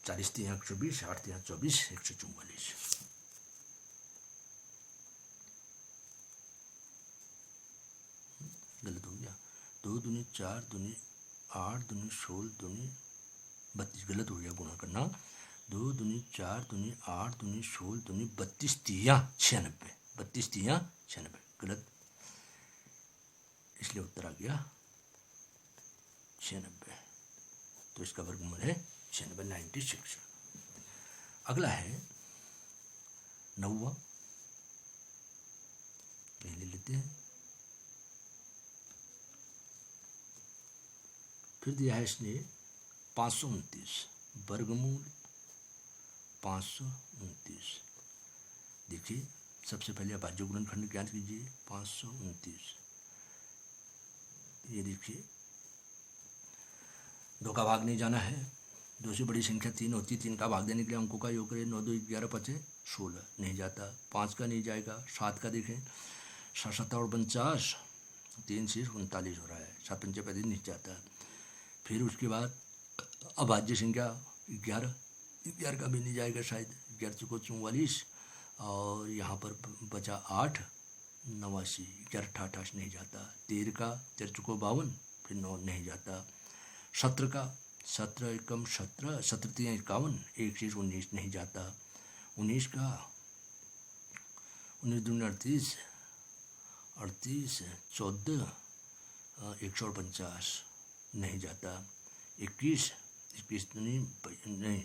40 तियाँ 120, 8 तियाँ 24, 144। गलत हो गया। 2 दूनी 4, दूनी 8, दूनी 16, दूनी 32, गलत हो गया गुणा करना। 2 दूनी 4, दूनी 8, दूनी 16, दूनी 32 तियाँ 96, 32 तियाँ 96, गलत, इसलिए उत्तर आ गया 96। तो इसका वर्गमूल है 96। अगला है 9वां, ये ले लेते हैं। फिर दिया है इसने 529, वर्गमूल 529। देखिए सबसे पहले अभाज्य गुणनखंड ज्ञात कीजिए। 529, ये देखिए 2 का भाग नहीं जाना है। 2 से बड़ी संख्या 3 होती है, 3 का भाग देने के लिए अंकों का योग करें। 9 2 11 5 16, नहीं जाता। 5 का नहीं जाएगा। 7 का देखें, 7 7 और 49, 3 से 39 हो रहा है। 7 पंचे 35 नहीं जाता। फिर उसके बाद अभाज्य संख्या 11 का भी नहीं जाएगा शायद। 11 चौको 44, और यहाँ पर बचा 8 89, 11 88 नहीं जाता। 13 का 13 चौको 52, फिर 9 नहीं जाता। 17 का 17 एकम 17, 17 तियाँ 51, एक शेष 19 नहीं जाता। 19 का 19 दूनी 38, 38 14 150 नहीं जाता। 21 दूनी नहीं,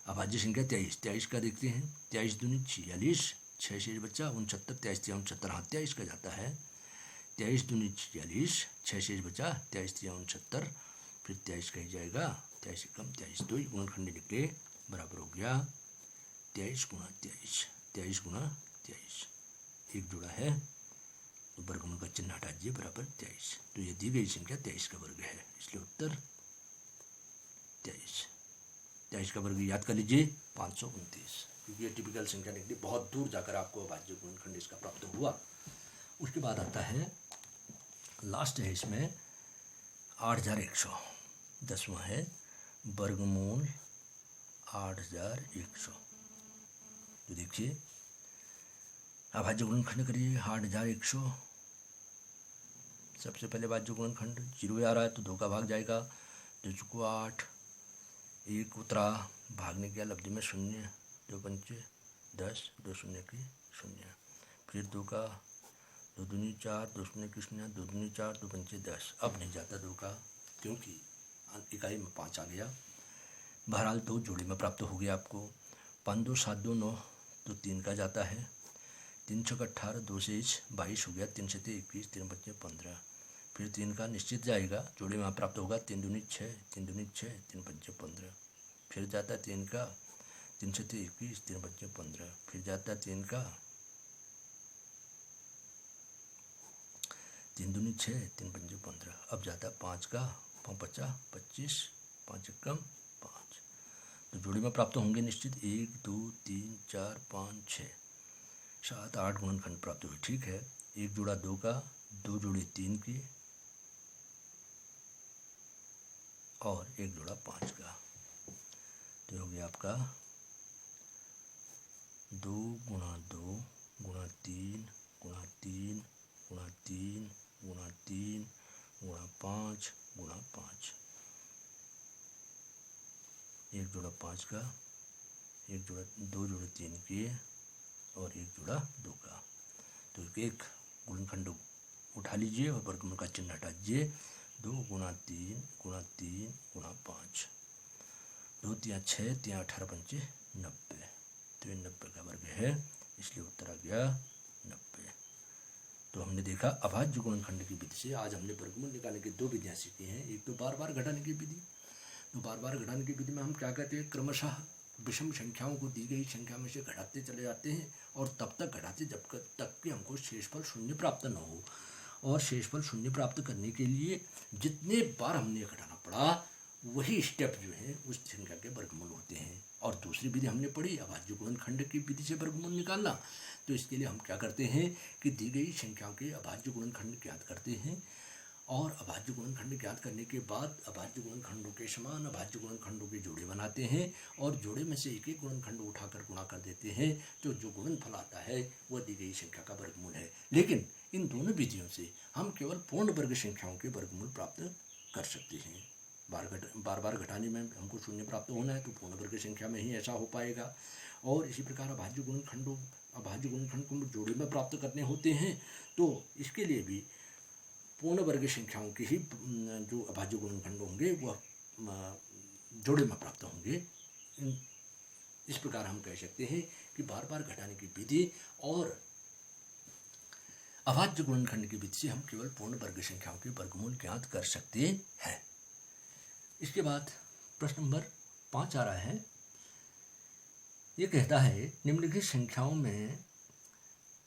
अभाज्य संख्या 23 का देखते हैं। 23 दूनी 46, 6 शेष बच्चा 69, 23 तियाँ 69, हाँ 23 का जाता है। 23 दूनी 46, 6 शेष बचा 23 तियाँ 69, फिर 23 का ही जाएगा। 23 कम 23, तो गुणनखंड निकले, बराबर हो गया 23 गुणा 23, 23 गुणा 23, एक जुड़ा है, तो वर्गमूल का चिन्ह हटा दीजिए, बराबर 23। तो ये दी गई संख्या 23 का वर्ग है, इसलिए उत्तर 23। 23 का वर्ग याद कर लीजिए 529, क्योंकि ये टिपिकल संख्या निकली। बहुत दूर जाकर आपको अभाज्य गुणनखंड इसका प्राप्त हुआ। उसके बाद आता है लास्ट है इसमें 8100, 10वां है वर्गमूल 8100। तो देखिए अभाज्य गुणनखंड करिए 8100। सबसे पहले अभाज्य गुणनखंड 0 आ रहा है, तो 2 का भाग जाएगा। 2 चुको 8, 1 उतरा, भागने गया, लब्धि में 0, 2 पंचे 10, 2 शून्य की 0, फिर 2 का 2 दूनी 4, 2 शून्य की 0, 2 दूनी 4, 2 पंचे 10। अब नहीं जाता 2 का, क्योंकि इकाई में 5 आ गया। बहरहाल 2 जोड़ी में प्राप्त हो गया आपको। 5 2 7 2 9, तो 3 का जाता है। 3 6 18, 2 से 22 हो गया। 3 से 21, 3 बच्चे 15, फिर 3 का निश्चित जाएगा, जोड़ी में प्राप्त होगा। 3 दूनी 6, 3 दूनी 6, 3 पंचे 15, फिर जाता है 3 का। 3 से 21, 3 बच्चे 15, फिर जाता है 3 का, 3 दूनी 6, 3 पंजे 15, अब जाता है 5 का, 5 50, 25, 5 एकम 5। तो जोड़ी में प्राप्त होंगे निश्चित 1 2 3 4 5 6 7 8 गुणनखंड प्राप्त हुए। ठीक है, एक जोड़ा 2 का, 2 जोड़ी 3 की और एक जोड़ा 5 का। तो हो गया आपका 2 गुणा 2 गुणा 3 गुणा 3 गुणा 3 गुणा 3 गुणा 5 गुणा 5। एक जोड़ा 5 का, एक जोड़ा 2 जोड़े 3 के और एक जोड़ा 2 का। तो एक गुणनखंड उठा लीजिए और वर्गमूल का चिन्ह हटा दीजिए। 2 गुणा 3 गुणा 3 गुणा 5, 2 3 6 3 18 पंचे 90। तो ये 90 का वर्ग है, इसलिए उत्तर आ गया 90। तो हमने देखा अभाज्य गुणनखंड की विधि से आज हमने वर्गमूल निकालने की 2 विधियाँ सीखी हैं। एक तो बार बार घटाने की विधि। तो बार बार घटाने की विधि में हम क्या कहते हैं, क्रमशः विषम संख्याओं को दी गई संख्या में से घटाते चले जाते हैं और तब तक घटाते जब तक कि हमको शेषफल शून्य प्राप्त न हो। और शेषफल शून्य प्राप्त करने के लिए जितने बार हमने घटाना पड़ा वही स्टेप जो है उस संख्या के वर्गमूल होते हैं। और दूसरी विधि हमने पढ़ी अभाज्य गुणनखंड की विधि से वर्गमूल निकालना। तो इसके लिए हम क्या करते हैं कि दी गई संख्याओं के अभाज्य गुणनखंड ज्ञात करते हैं और अभाज्य गुणनखंड ज्ञात करने के बाद अभाज्य गुणनखंडों के समान अभाज्य गुणनखंडों के जोड़े बनाते हैं और जोड़े में से एक एक गुणनखंड उठाकर गुणा कर देते हैं। तो जो गुणनफल आता है वह दी गई संख्या का वर्गमूल है। लेकिन इन दोनों विधियों से हम केवल पूर्ण वर्ग संख्याओं के वर्गमूल प्राप्त कर सकते हैं। बार बार घटाने में हमको शून्य प्राप्त होना है तो पूर्ण वर्ग संख्या में ही ऐसा हो पाएगा। और इसी प्रकार अभाज्य गुणनखंड को जोड़े में प्राप्त करने होते हैं। तो इसके लिए भी पूर्ण वर्ग संख्याओं के ही जो अभाज्य गुणनखंड होंगे वह जोड़े में प्राप्त होंगे। इस प्रकार हम कह सकते हैं कि बार बार घटाने की विधि और अभाज्य गुणनखंड की विधि से हम केवल पूर्ण वर्ग संख्याओं के वर्गमूल ज्ञात कर सकते हैं। इसके बाद प्रश्न नंबर 5 आ रहा है। ये कहता है निम्नलिखित संख्याओं में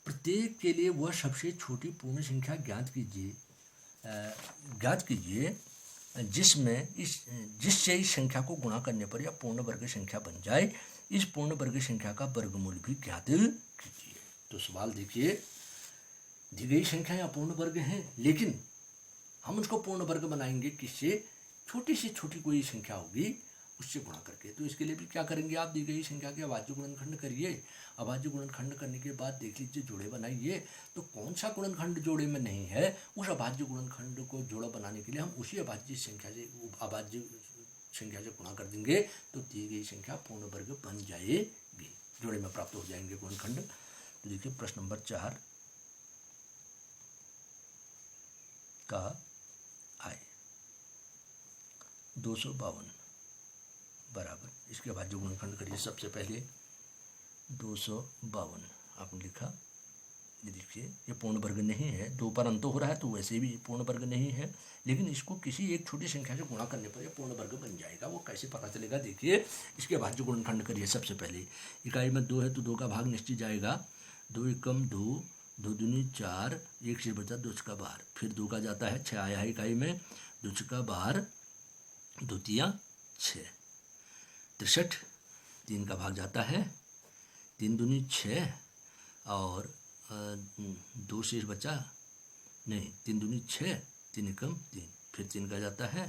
प्रत्येक के लिए वह सबसे छोटी पूर्ण संख्या ज्ञात कीजिए जिससे इस संख्या को गुणा करने पर यह पूर्ण वर्ग संख्या बन जाए। इस पूर्ण वर्ग संख्या का वर्गमूल भी ज्ञात कीजिए। तो सवाल देखिए, दी गई संख्या या पूर्ण वर्ग है, लेकिन हम उसको पूर्ण वर्ग बनाएंगे किससे, छोटी से छोटी कोई संख्या होगी उससे गुणा करके। तो इसके लिए भी क्या करेंगे आप, दी गई संख्या के अभाज्य गुणनखंड करिए। अभाज्य गुणनखंड करने के बाद देख लीजिए जोड़े बनाइए। तो कौन सा गुणनखंड जोड़े में नहीं है, उस अभाज्य गुणनखंड को जोड़ा बनाने के लिए हम उसी अभाज्य संख्या से गुणा कर देंगे। तो दी गई संख्या पूर्ण वर्ग बन जाएगी, जोड़े में प्राप्त हो जाएंगे गुणनखंड। तो देखिए प्रश्न नंबर 4 का आय 252 बराबर, इसके अभाज्य गुणनखंड करिए। सबसे पहले 252 आपने लिखा। ये देखिए ये पूर्ण वर्ग नहीं है, 2 पर अंत हो रहा है तो वैसे भी पूर्ण वर्ग नहीं है, लेकिन इसको किसी एक छोटी संख्या से गुणा करने पर यह पूर्ण वर्ग बन जाएगा। वो कैसे पता चलेगा, देखिए इसके अभाज्य गुणनखंड करिए। सबसे पहले इकाई में 2 है तो 2 का भाग निश्चित जाएगा। 2 एकम 2, 2 दूनी 4, 1 से बचा 2 छक्का 12, फिर 2 का जाता है 6 आया है इकाई में, 2 छक्का 12, 2 तिया 6, 63, 3 का भाग जाता है, 3 दूनी 6 और 2 शेष बचा नहीं, 3 दूनी 6, 3 एकम 3, फिर 3 का जाता है,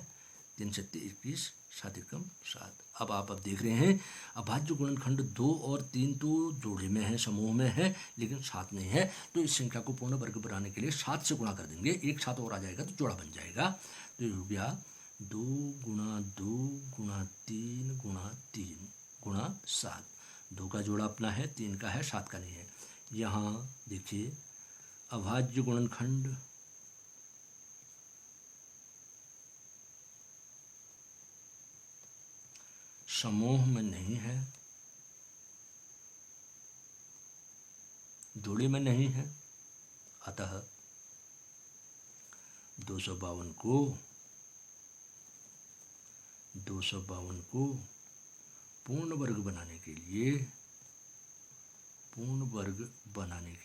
3 सत्ते 21, 7 एकम 7। अब देख रहे हैं अभाज्य गुणनखंड 2 और 3 तो जोड़े में है, समूह में है, लेकिन 7 नहीं है। तो इस संख्या को पूर्ण वर्ग बनाने के लिए 7 से गुणा कर देंगे, एक 7 और आ जाएगा तो जोड़ा बन जाएगा। तो ये हो गया 2 गुणा 2 गुणा 3 गुणा 3 गुणा 7। 2 का जोड़ा अपना है, 3 का है, 7 का नहीं है। यहाँ देखिए अभाज्य गुणनखंड समूह में नहीं है, जोड़े में नहीं है, अतः 252 को पूर्ण वर्ग बनाने के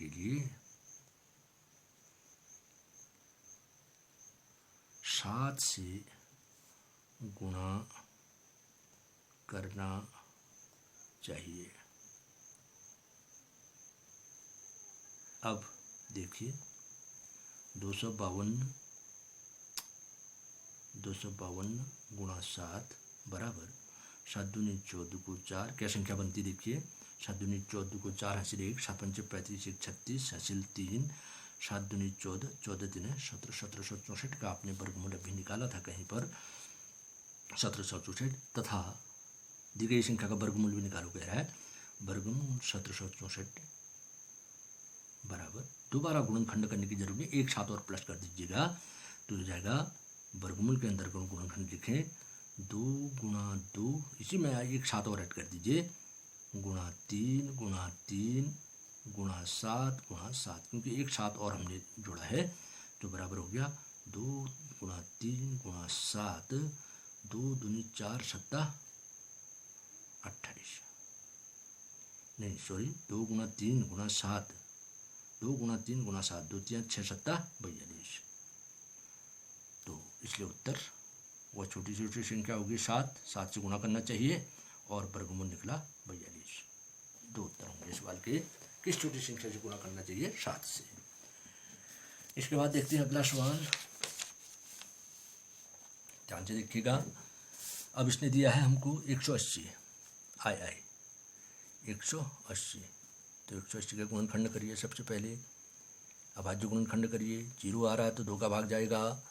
लिए 7 से गुणा करना चाहिए। अब देखिए 252 गुणा 7 बराबर 7 दूनी 14 को 4। क्या संख्या बनती देखिए, 7 दूनी 14 को 4 हासिल 1, 7 पंचे 35, 1 36 हासिल 3, 7 दूनी 14, 14 तीन 17, 1764 का आपने वर्गमूल अभी निकाला था कहीं पर 1764 तथा दी गई संख्या का वर्गमूल भी निकालो कह रहा है। वर्गमूल 1764 बराबर दोबारा गुणनखंड करने की जरूरत नहीं, एक साथ और प्लस कर दीजिएगा तो हो जाएगा वर्गमूल के अंदर गुणनखंड लिखें 2 गुणा 2, इसी में एक साथ और ऐड कर दीजिए गुणा 3 गुणा 3 गुणा 7 गुणा 7, क्योंकि एक साथ और हमने जोड़ा है तो बराबर हो गया 2 गुणा 3 गुणा 7, 2 दूनी 4 सत्ता 28, नहीं सॉरी 2 गुणा 3 गुणा 7, 2 गुणा 3 गुणा 7, 2 3 6 सत्ता 42। तो इसलिए उत्तर वह छोटी छोटी संख्या होगी 7 से गुणा करना चाहिए और वर्गमूल निकला 42। दो उत्तर होंगे इस सवाल के, किस छोटी संख्या से गुणा करना चाहिए 7 से। इसके बाद देखते हैं अगला सवाल, ध्यान से देखिएगा। अब इसने दिया है हमको 180 आई 180, तो 180 का गुणनखंड करिए सबसे पहले, अभाज्य गुणनखंड करिए। 0 आ रहा है तो 2 का भाग जाएगा,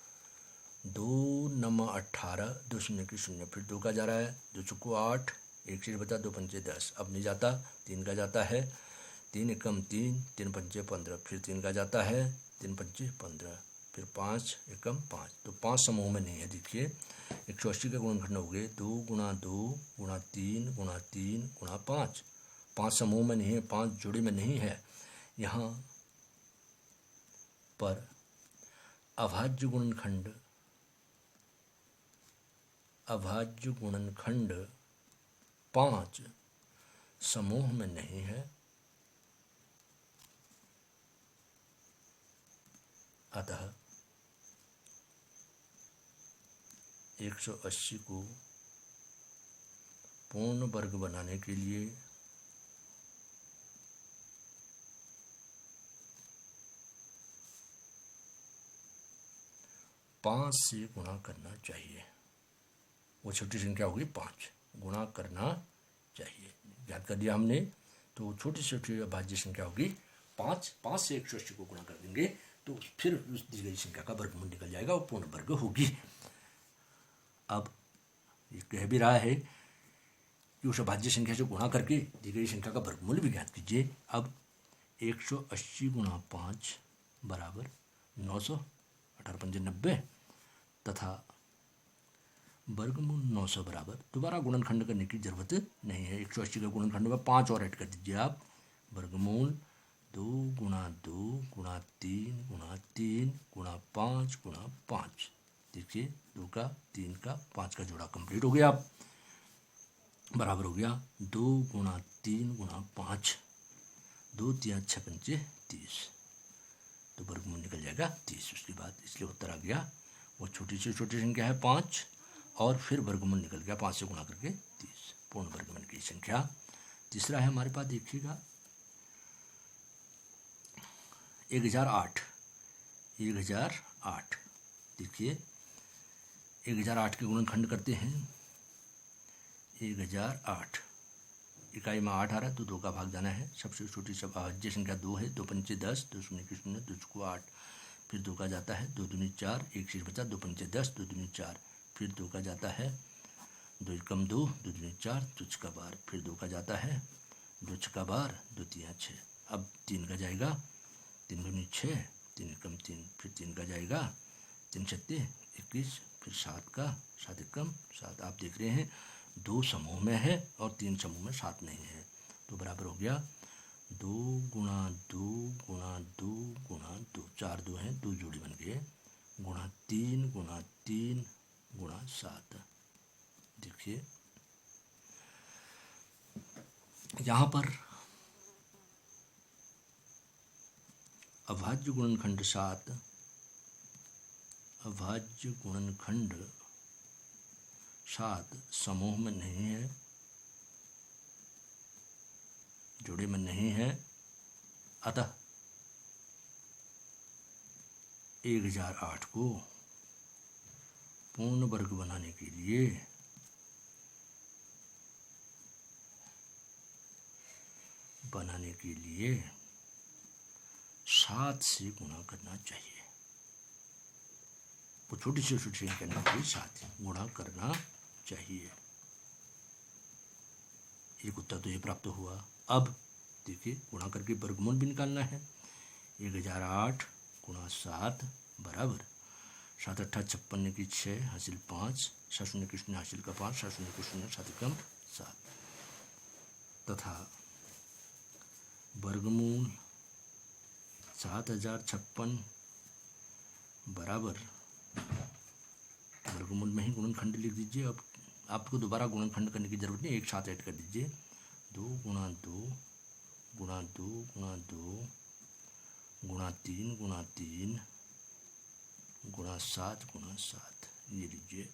2 9 18, 2 शून्य की शून्य, फिर 2 का जा रहा है, 2 चौको 8, 1 से बचा 2 पंचे 10, अब नहीं जाता, 3 का जाता है, 3 एकम 3, 3 पंचे 15, फिर 3 का जाता है, 3 पंचे 15, फिर 5 एकम 5, तो 5 समूह में नहीं है। देखिए 180 के गुणनखंड हो गए 2 गुणा 2 गुणा 3 गुणा 3 गुणा 5, 5 समूह में नहीं है, 5 जोड़ी में नहीं है। यहाँ पर अभाज्य गुणनखंड 5 समूह में नहीं है, अतः 180 को पूर्ण वर्ग बनाने के लिए 5 से गुणा करना चाहिए। वो छोटी संख्या होगी 5, गुणा करना चाहिए, याद कर दिया हमने। तो छोटी छोटी अभाज्य संख्या होगी 5, 5 से 180 को गुणा कर देंगे तो फिर उस दी गई संख्या का वर्गमूल निकल जाएगा और पूर्ण वर्ग होगी। अब ये कह भी रहा है कि उस अभाज्य संख्या से गुणा करके दी गई संख्या का वर्गमूल भी ज्ञात कीजिए। अब 180 गुणा 5 बराबर 900, 18 पंजे 90 तथा वर्गमूल 900 बराबर, दोबारा गुणनखंड करने की जरूरत नहीं है। 180 के गुणनखंड में 5 और ऐड कर दीजिए आप, वर्गमूल 2 गुणा 2 गुणा 3 गुणा 3 गुणा 5 गुणा 5, देखिए 2 का 3 का 5 का जोड़ा कंप्लीट हो गया, बराबर हो गया 2 गुणा 3 गुणा 5, 2 3 6 पंचे 30, तो वर्गमूल निकल जाएगा 30 उसके बाद, इसलिए उत्तर आ गया वो छोटी से छोटी संख्या है 5 और फिर वर्गमूल निकल गया 5 से गुणा करके 30, पूर्ण वर्गमूल की संख्या। तीसरा है हमारे पास, देखिएगा 1008, देखिए 1008 के गुणनखंड करते हैं। 1008 इकाई में 8 आ रहा है तो 2 का भाग जाना है, सबसे छोटी अभाज्य संख्या 2 है, 2 पंचे 10, 2 शून्य की शून्य, 2 चौको 8, फिर 2 का जाता है, 2 दूनी 4, 1 शेष बचा, 2 पंचे 10, 2 दूनी 4, फिर 2 का जाता है, 2 एकम 2, 2 दूनी 4, 2 छक्का 12, फिर 2 का जाता है, 2 छक्का 12, 2 3 6, अब 3 का जाएगा, 3 दूनी 6, 3 एकम 3, फिर 3 का जाएगा, 3 छत्ते 21, फिर 7 का 7 एकम 7, आप देख रहे हैं 2 समूह में है और 3 समूह में 7 नहीं है, तो बराबर हो गया 2 गुणा 2 गुणा 2 गुणा 2, 4 2 हैं, 2 जोड़ी बन गए, गुणा 3 गुणा 3 गुणा 7, देखिए यहाँ पर अभाज्य गुणनखंड 7, अभाज्य गुणनखंड 7 समूह में नहीं है, जोड़े में नहीं है, अतः 1008 को पूर्ण वर्ग बनाने के लिए बनाने के लिए 7 से गुणा करना चाहिए। वो छोटी से छोटी संख्या के साथ गुणा करना चाहिए। एक उत्तर तो ये प्राप्त हुआ। अब देखिए गुणा करके वर्गमूल भी निकालना है। 1008 गुणा 7 बराबर 7 8 56 की 6 हासिल 5, 7 शून्य की शून्य हासिल का 5, 7 शून्य की शून्य 7 कम 7 तथा वर्गमूल 7056 बराबर वर्गमूल में ही गुणनखंड लिख दीजिए। अब आपको दोबारा गुणनखंड करने की जरूरत नहीं, एक साथ ऐड कर दीजिए। 2 गुणा 2 गुणा 2 गुणा 2 गुणा 3 गुणा 3 गुणा 7 गुणा 7, ये लीजिए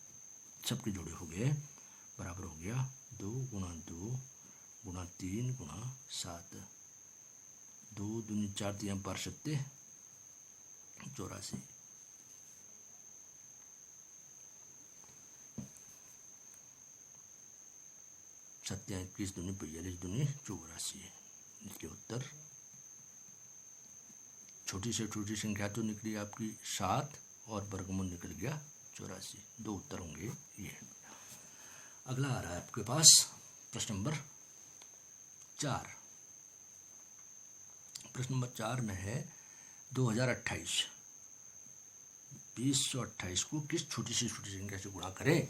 सबके जोड़े हो गए, बराबर हो गया 2 गुणा 2 गुणा 3 गुणा 7, 2 दूनी 4 3 12 सत्ते 84, 7 21 दूनी 42 दूनी 84। इसके उत्तर छोटी से छोटी संख्या तो निकली आपकी 7 और वर्गमूल निकल गया 84। 2 उत्तर होंगे ये। अगला आ रहा है आपके पास प्रश्न नंबर 4। प्रश्न नंबर 4 में है 2028 2028 को किस छोटी से छोटी संख्या से गुणा करें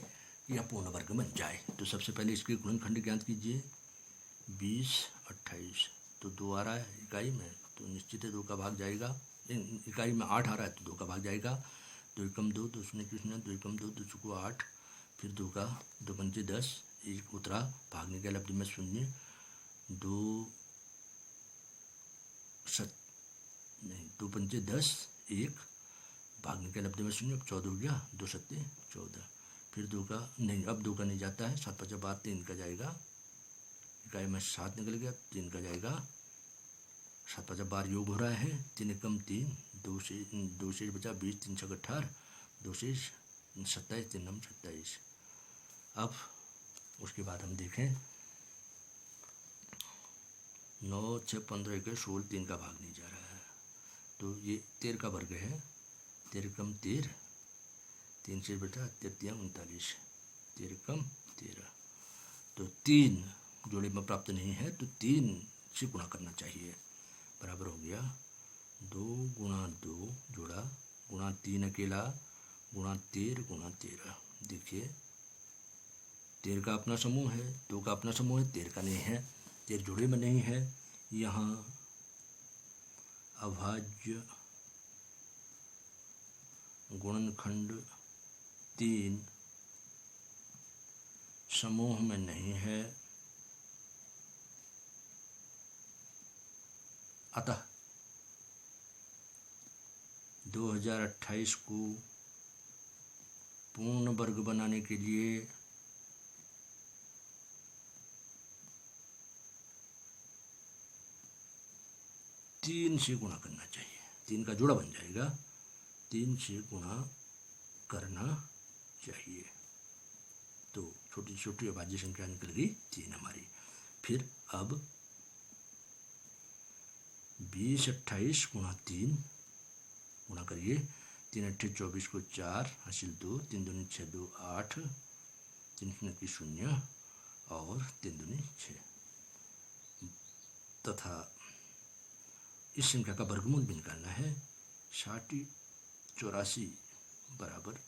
कि यह पूर्ण वर्ग बन जाए। तो सबसे पहले इसके गुणनखंड ज्ञात कीजिए। 20 28 तो 2 आ रहा है इकाई में, तो निश्चित है 2 का भाग जाएगा। इकाई में 8 आ रहा है तो 2 का भाग जाएगा। 2 एकम 2 2 शून्य की शून्य 2 एकम 2 2 चुको 8, फिर 2 का 2 पंचे 10, एक उतरा भागने के लब्ध में 0, 2 2 पंचे 10, 1 भागने के लब्ध में 0, 14 हो गया, 2 सत्ते 14, फिर 2 का नहीं, अब 2 का नहीं जाता है, 7 5 12 3 का जाएगा। इकाई में 7 निकल गया, 3 का जाएगा, 7 5 12 योग हो रहा है, 3 एकम 3, 2 शेष बचा 20, 3 6 18, 2 शेष 27, 3 नम 27। अब उसके बाद हम देखें 9 6 15 1 16, 3 का भाग नहीं जा रहा है, तो ये 13 का वर्ग है। 13 कम 13, 3 शेष बचा 33 39, 13 कम 13, तो 3 जोड़े में प्राप्त नहीं है, तो 3 से गुणा करना चाहिए। बराबर हो गया 2 गुणा 2 जोड़ा गुणा 3 अकेला गुणा 13 गुणा 13। देखिए 13 का अपना समूह है, 2 का अपना समूह है, 13 का नहीं है, 13 जोड़े में नहीं है। यहाँ अभाज्य गुणनखंड 3 समूह में नहीं है, अतः 2028 को पूर्ण वर्ग बनाने के लिए तीन से गुणा करना चाहिए। 3 का जोड़ा बन जाएगा, 3 से गुणा करना चाहिए। तो छोटी छोटी अभाज्य संख्या निकल गई 3 हमारी। फिर अब 20 28 गुणा 3 गुणा करिए, 3 8 24 को 4 हासिल 2, 3 दूनी 6 2 8, 3 शून्य की शून्य और 3 दूनी 6 तथा इस संख्या का वर्गमूल भी निकालना है। 60 84 बराबर,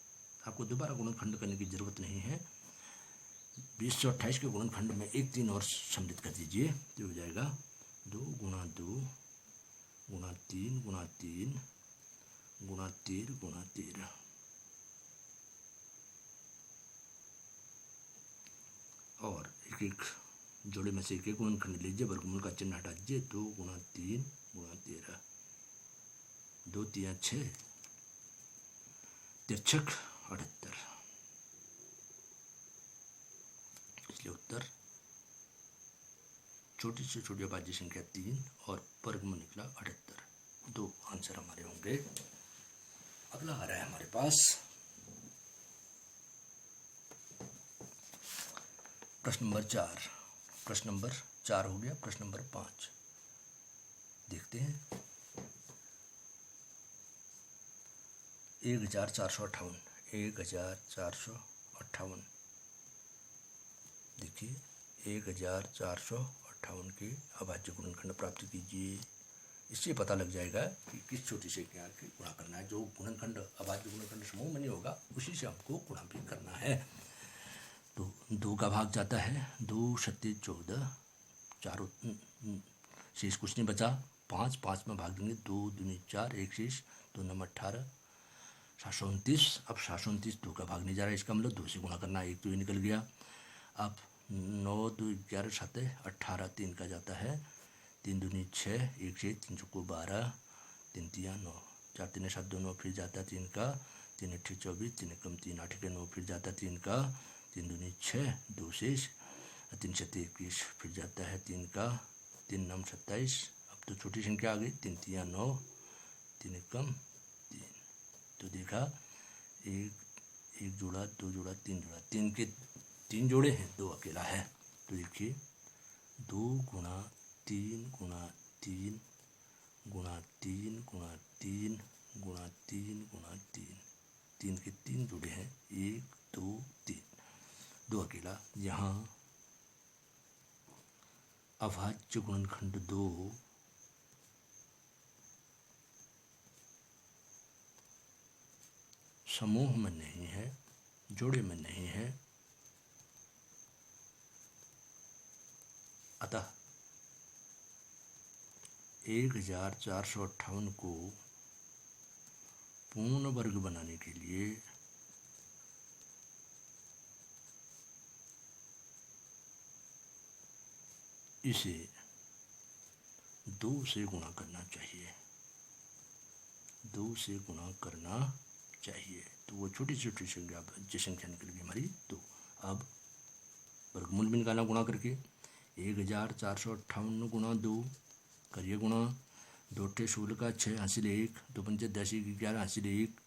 आपको दोबारा गुणनखंड करने की जरूरत नहीं है। 20 से 28 के गुणनखंड में 1 3 और सम्मिलित कर दीजिए, तो हो जाएगा 2 गुणा 2 गुणा 3 गुणा 3 गुणा 13 गुणा 13। और एक एक जोड़े में से एक एक गुणनखंड लीजिए, वर्गमूल का चिन्ह हटा दीजिए। 2 गुणा 3 गुणा 13, 2 3 6, तिरछक 78। इसलिए उत्तर छोटी से छोटी अभाज्य संख्या 3 और वर्गमूल निकला 78। 2 आंसर हमारे होंगे। अगला आ रहा है हमारे पास प्रश्न नंबर 4। प्रश्न नंबर 4 हो गया। प्रश्न नंबर 5 देखते हैं। 1458, 1458। देखिए 1458 के अभाज्य गुणनखंड प्राप्त कीजिए। इससे पता लग जाएगा कि किस छोटी संख्या के गुणा करना है। जो गुणनखंड अभाज्य गुणनखंड समूह में नहीं होगा उसी से हमको गुणा भी करना है। तो 2 का भाग जाता है, 2 सत्ते 14, चारों शेष कुछ नहीं बचा। 5 5 में भाग देंगे, 2 दूनी 4, एक शेष, 2 नम 18, 729। अब 729 2 का भाग नहीं जा रहा है, इसका मतलब 2 से गुणा करना, एक तो ये निकल गया। अब 9 2 11 7 18, 3 का जाता है, 3 दूनी 6, एक शेष, 3 चौको 12, 3 3 9, 4 3 7 2 9, फिर जाता है 3 का, 3 8 24, 3 कम 3 8 के 9, फिर जाता है 3 का, 3 दूनी 6, 2 शेष, 3 7 21, फिर जाता है 3 का, 3 9 27। अब तो छोटी संख्या आ गई, 3 3 9, 3 कम 3। तो देखा एक जोड़ा, 2 जोड़ा, 3 जोड़ा, 3 के 3 जोड़े हैं, 2 अकेला है। तो देखिए 2 गुणा 3 गुणा 3 गुणा 3 गुणा 3 गुणा 3 गुणा 3, 3 के 3 जोड़े हैं, 1 2 3, 2 अकेला। यहाँ अभाज्य गुणनखंड 2 समूह में नहीं है, जोड़े में नहीं है, अतः 1458 को पूर्ण वर्ग बनाने के लिए इसे 2 से गुणा करना चाहिए, 2 से गुणा करना चाहिए। तो वो छोटी छोटी संख्या निकल गई हमारी 2। अब वर्गमूल भी निकालना गुणा करके, 1458 गुणा 2 करिए गुणा, 2 8 16 का 6 हासिल 1, 2 5 10 11 हासिल 1,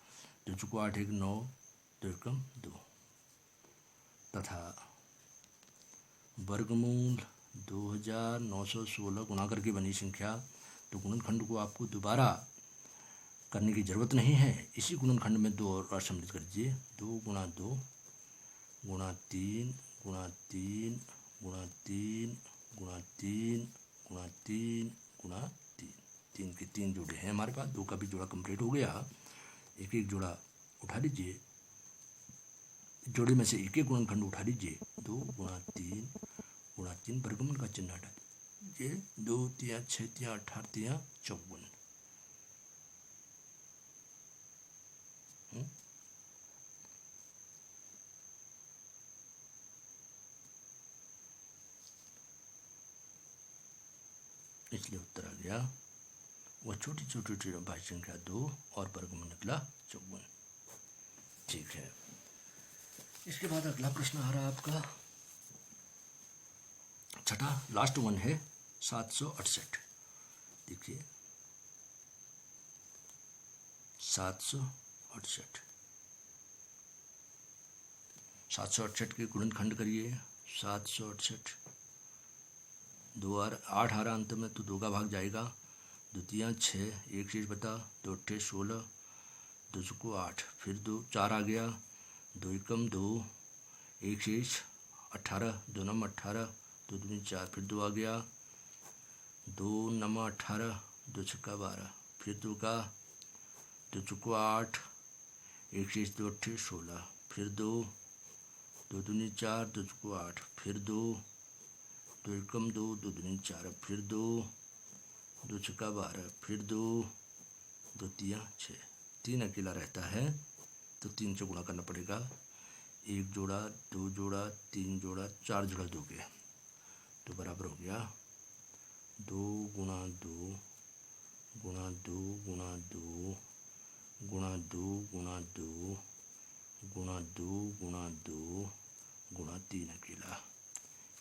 2 चौको 8 1 9, 2 एकम 2, तथा वर्गमूल 2916 गुणा करके बनी संख्या। तो गुणनखंड को आपको दोबारा करने की जरूरत नहीं है, इसी गुणनखंड में 2 और सम्मिलित कर दीजिए। 2 गुणा 2 गुणा 3 गुणा 3 गुणा 3 गुणा 3 गुणा 3 गुणा 3, 3 के 3 जोड़े हैं हमारे पास। 2 का भी जोड़ा कंप्लीट हो गया। एक एक जोड़ा उठा लीजिए, जोड़े में से एक एक गुणनखंड उठा लीजिए। 2 गुणा 3 गुणा 3, वर्गमूल का चिन्ह हटा दीजिए। 2 3 6 3 18 3 54। इसलिए उत्तर आ गया वह छोटी छोटी भाज्य संख्या 2 और वर्गमूल निकला 54। ठीक है। इसके बाद अगला प्रश्न आ रहा है आपका छठा, लास्ट वन है 768। देखिए 768, 768 के गुणनखंड करिए। 768 2 और 8 आ रहा अंत में, तो 2 का भाग जाएगा। 2 3 6, एक शेष बता, 2 8 16, 2 चौको 8, फिर 2 4 आ गया, 2 एकम 2, एक शेष 18, 2 नम 18, 2 दूनी 4, फिर 2 आ गया, 2 नम 18, 2 छक्का 12, फिर 2 का, 2 चौको 8, एक शेष 2 8 16, फिर 2 2 दूनी 4, 2 चौको 8, फिर 2 2 एकम 2, 2 दूनी 4, फिर 2 2 छक्का 12, फिर 2 2 3 6, 3 अकेला रहता है तो 3 से गुणा करना पड़ेगा। 1 जोड़ा, 2 जोड़ा, 3 जोड़ा, 4 जोड़ा 2 के, तो बराबर हो गया 2 गुणा 2 गुणा 2 गुणा 2 गुणा 2 गुणा 2 गुणा 2 गुणा 2 गुणा 3 अकेला।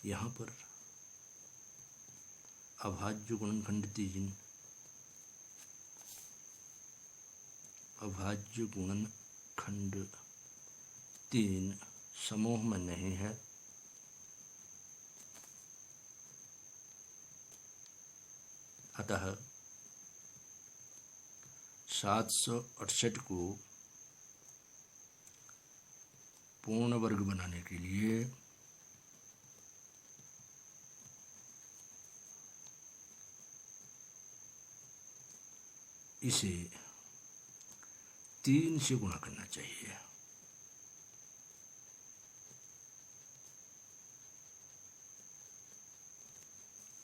यहाँ पर अभाज्य गुणनखंड 3, अभाज्य गुणनखंड 3 समूह में नहीं है, अतः 768 को पूर्ण वर्ग बनाने के लिए इसे 3 से गुणा करना चाहिए।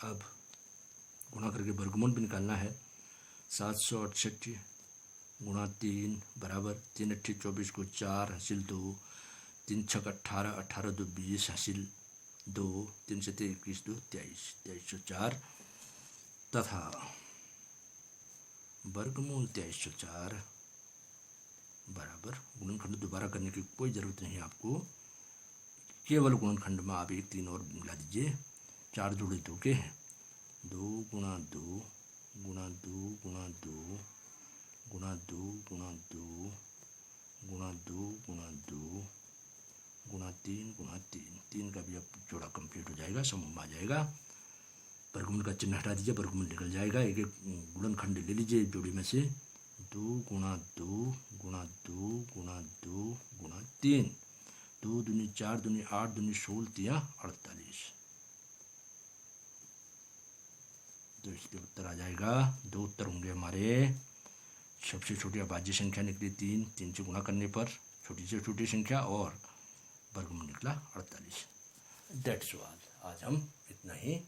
अब गुणा करके वर्गमूल भी निकालना है। 768 गुणा 3 बराबर 3 अट्ठी 24 को 4 हासिल 2, 3 छक 18, 18 2 20 हासिल 2, 3 से 21 2 23, 2304 तथा वर्गमूल 2304 बराबर, गुणनखंड दोबारा करने की कोई ज़रूरत नहीं है आपको, केवल गुणनखंड में आप 1 3 और मिला दीजिए। 4 जोड़े 2 के हैं, 2 गुणा 2 गुणा 2 गुणा 2 गुणा 2 गुणा 2 गुणा 2 गुणा 2 गुणा 3 गुणा 3, 3 का भी अब जोड़ा कंप्लीट हो जाएगा, समूह में आ जाएगा। वर्गमूल का चिन्ह हटा दीजिए, वर्गमूल निकल जाएगा। एक एक गुणनखंड ले लीजिए जोड़ी में से, 2 गुणा 2 गुणा 2 गुणा 2 गुणा 3, 2 दूनी 4 दूनी 8 दूनी 16 3 48, तो इसके उत्तर आ जाएगा। 2 उत्तर होंगे हमारे। सबसे छोटी अभाज्य संख्या निकली 3, 3 से गुणा करने पर छोटी से छोटी संख्या, और वर्गमूल निकला 48। That's all. आज हम इतना ही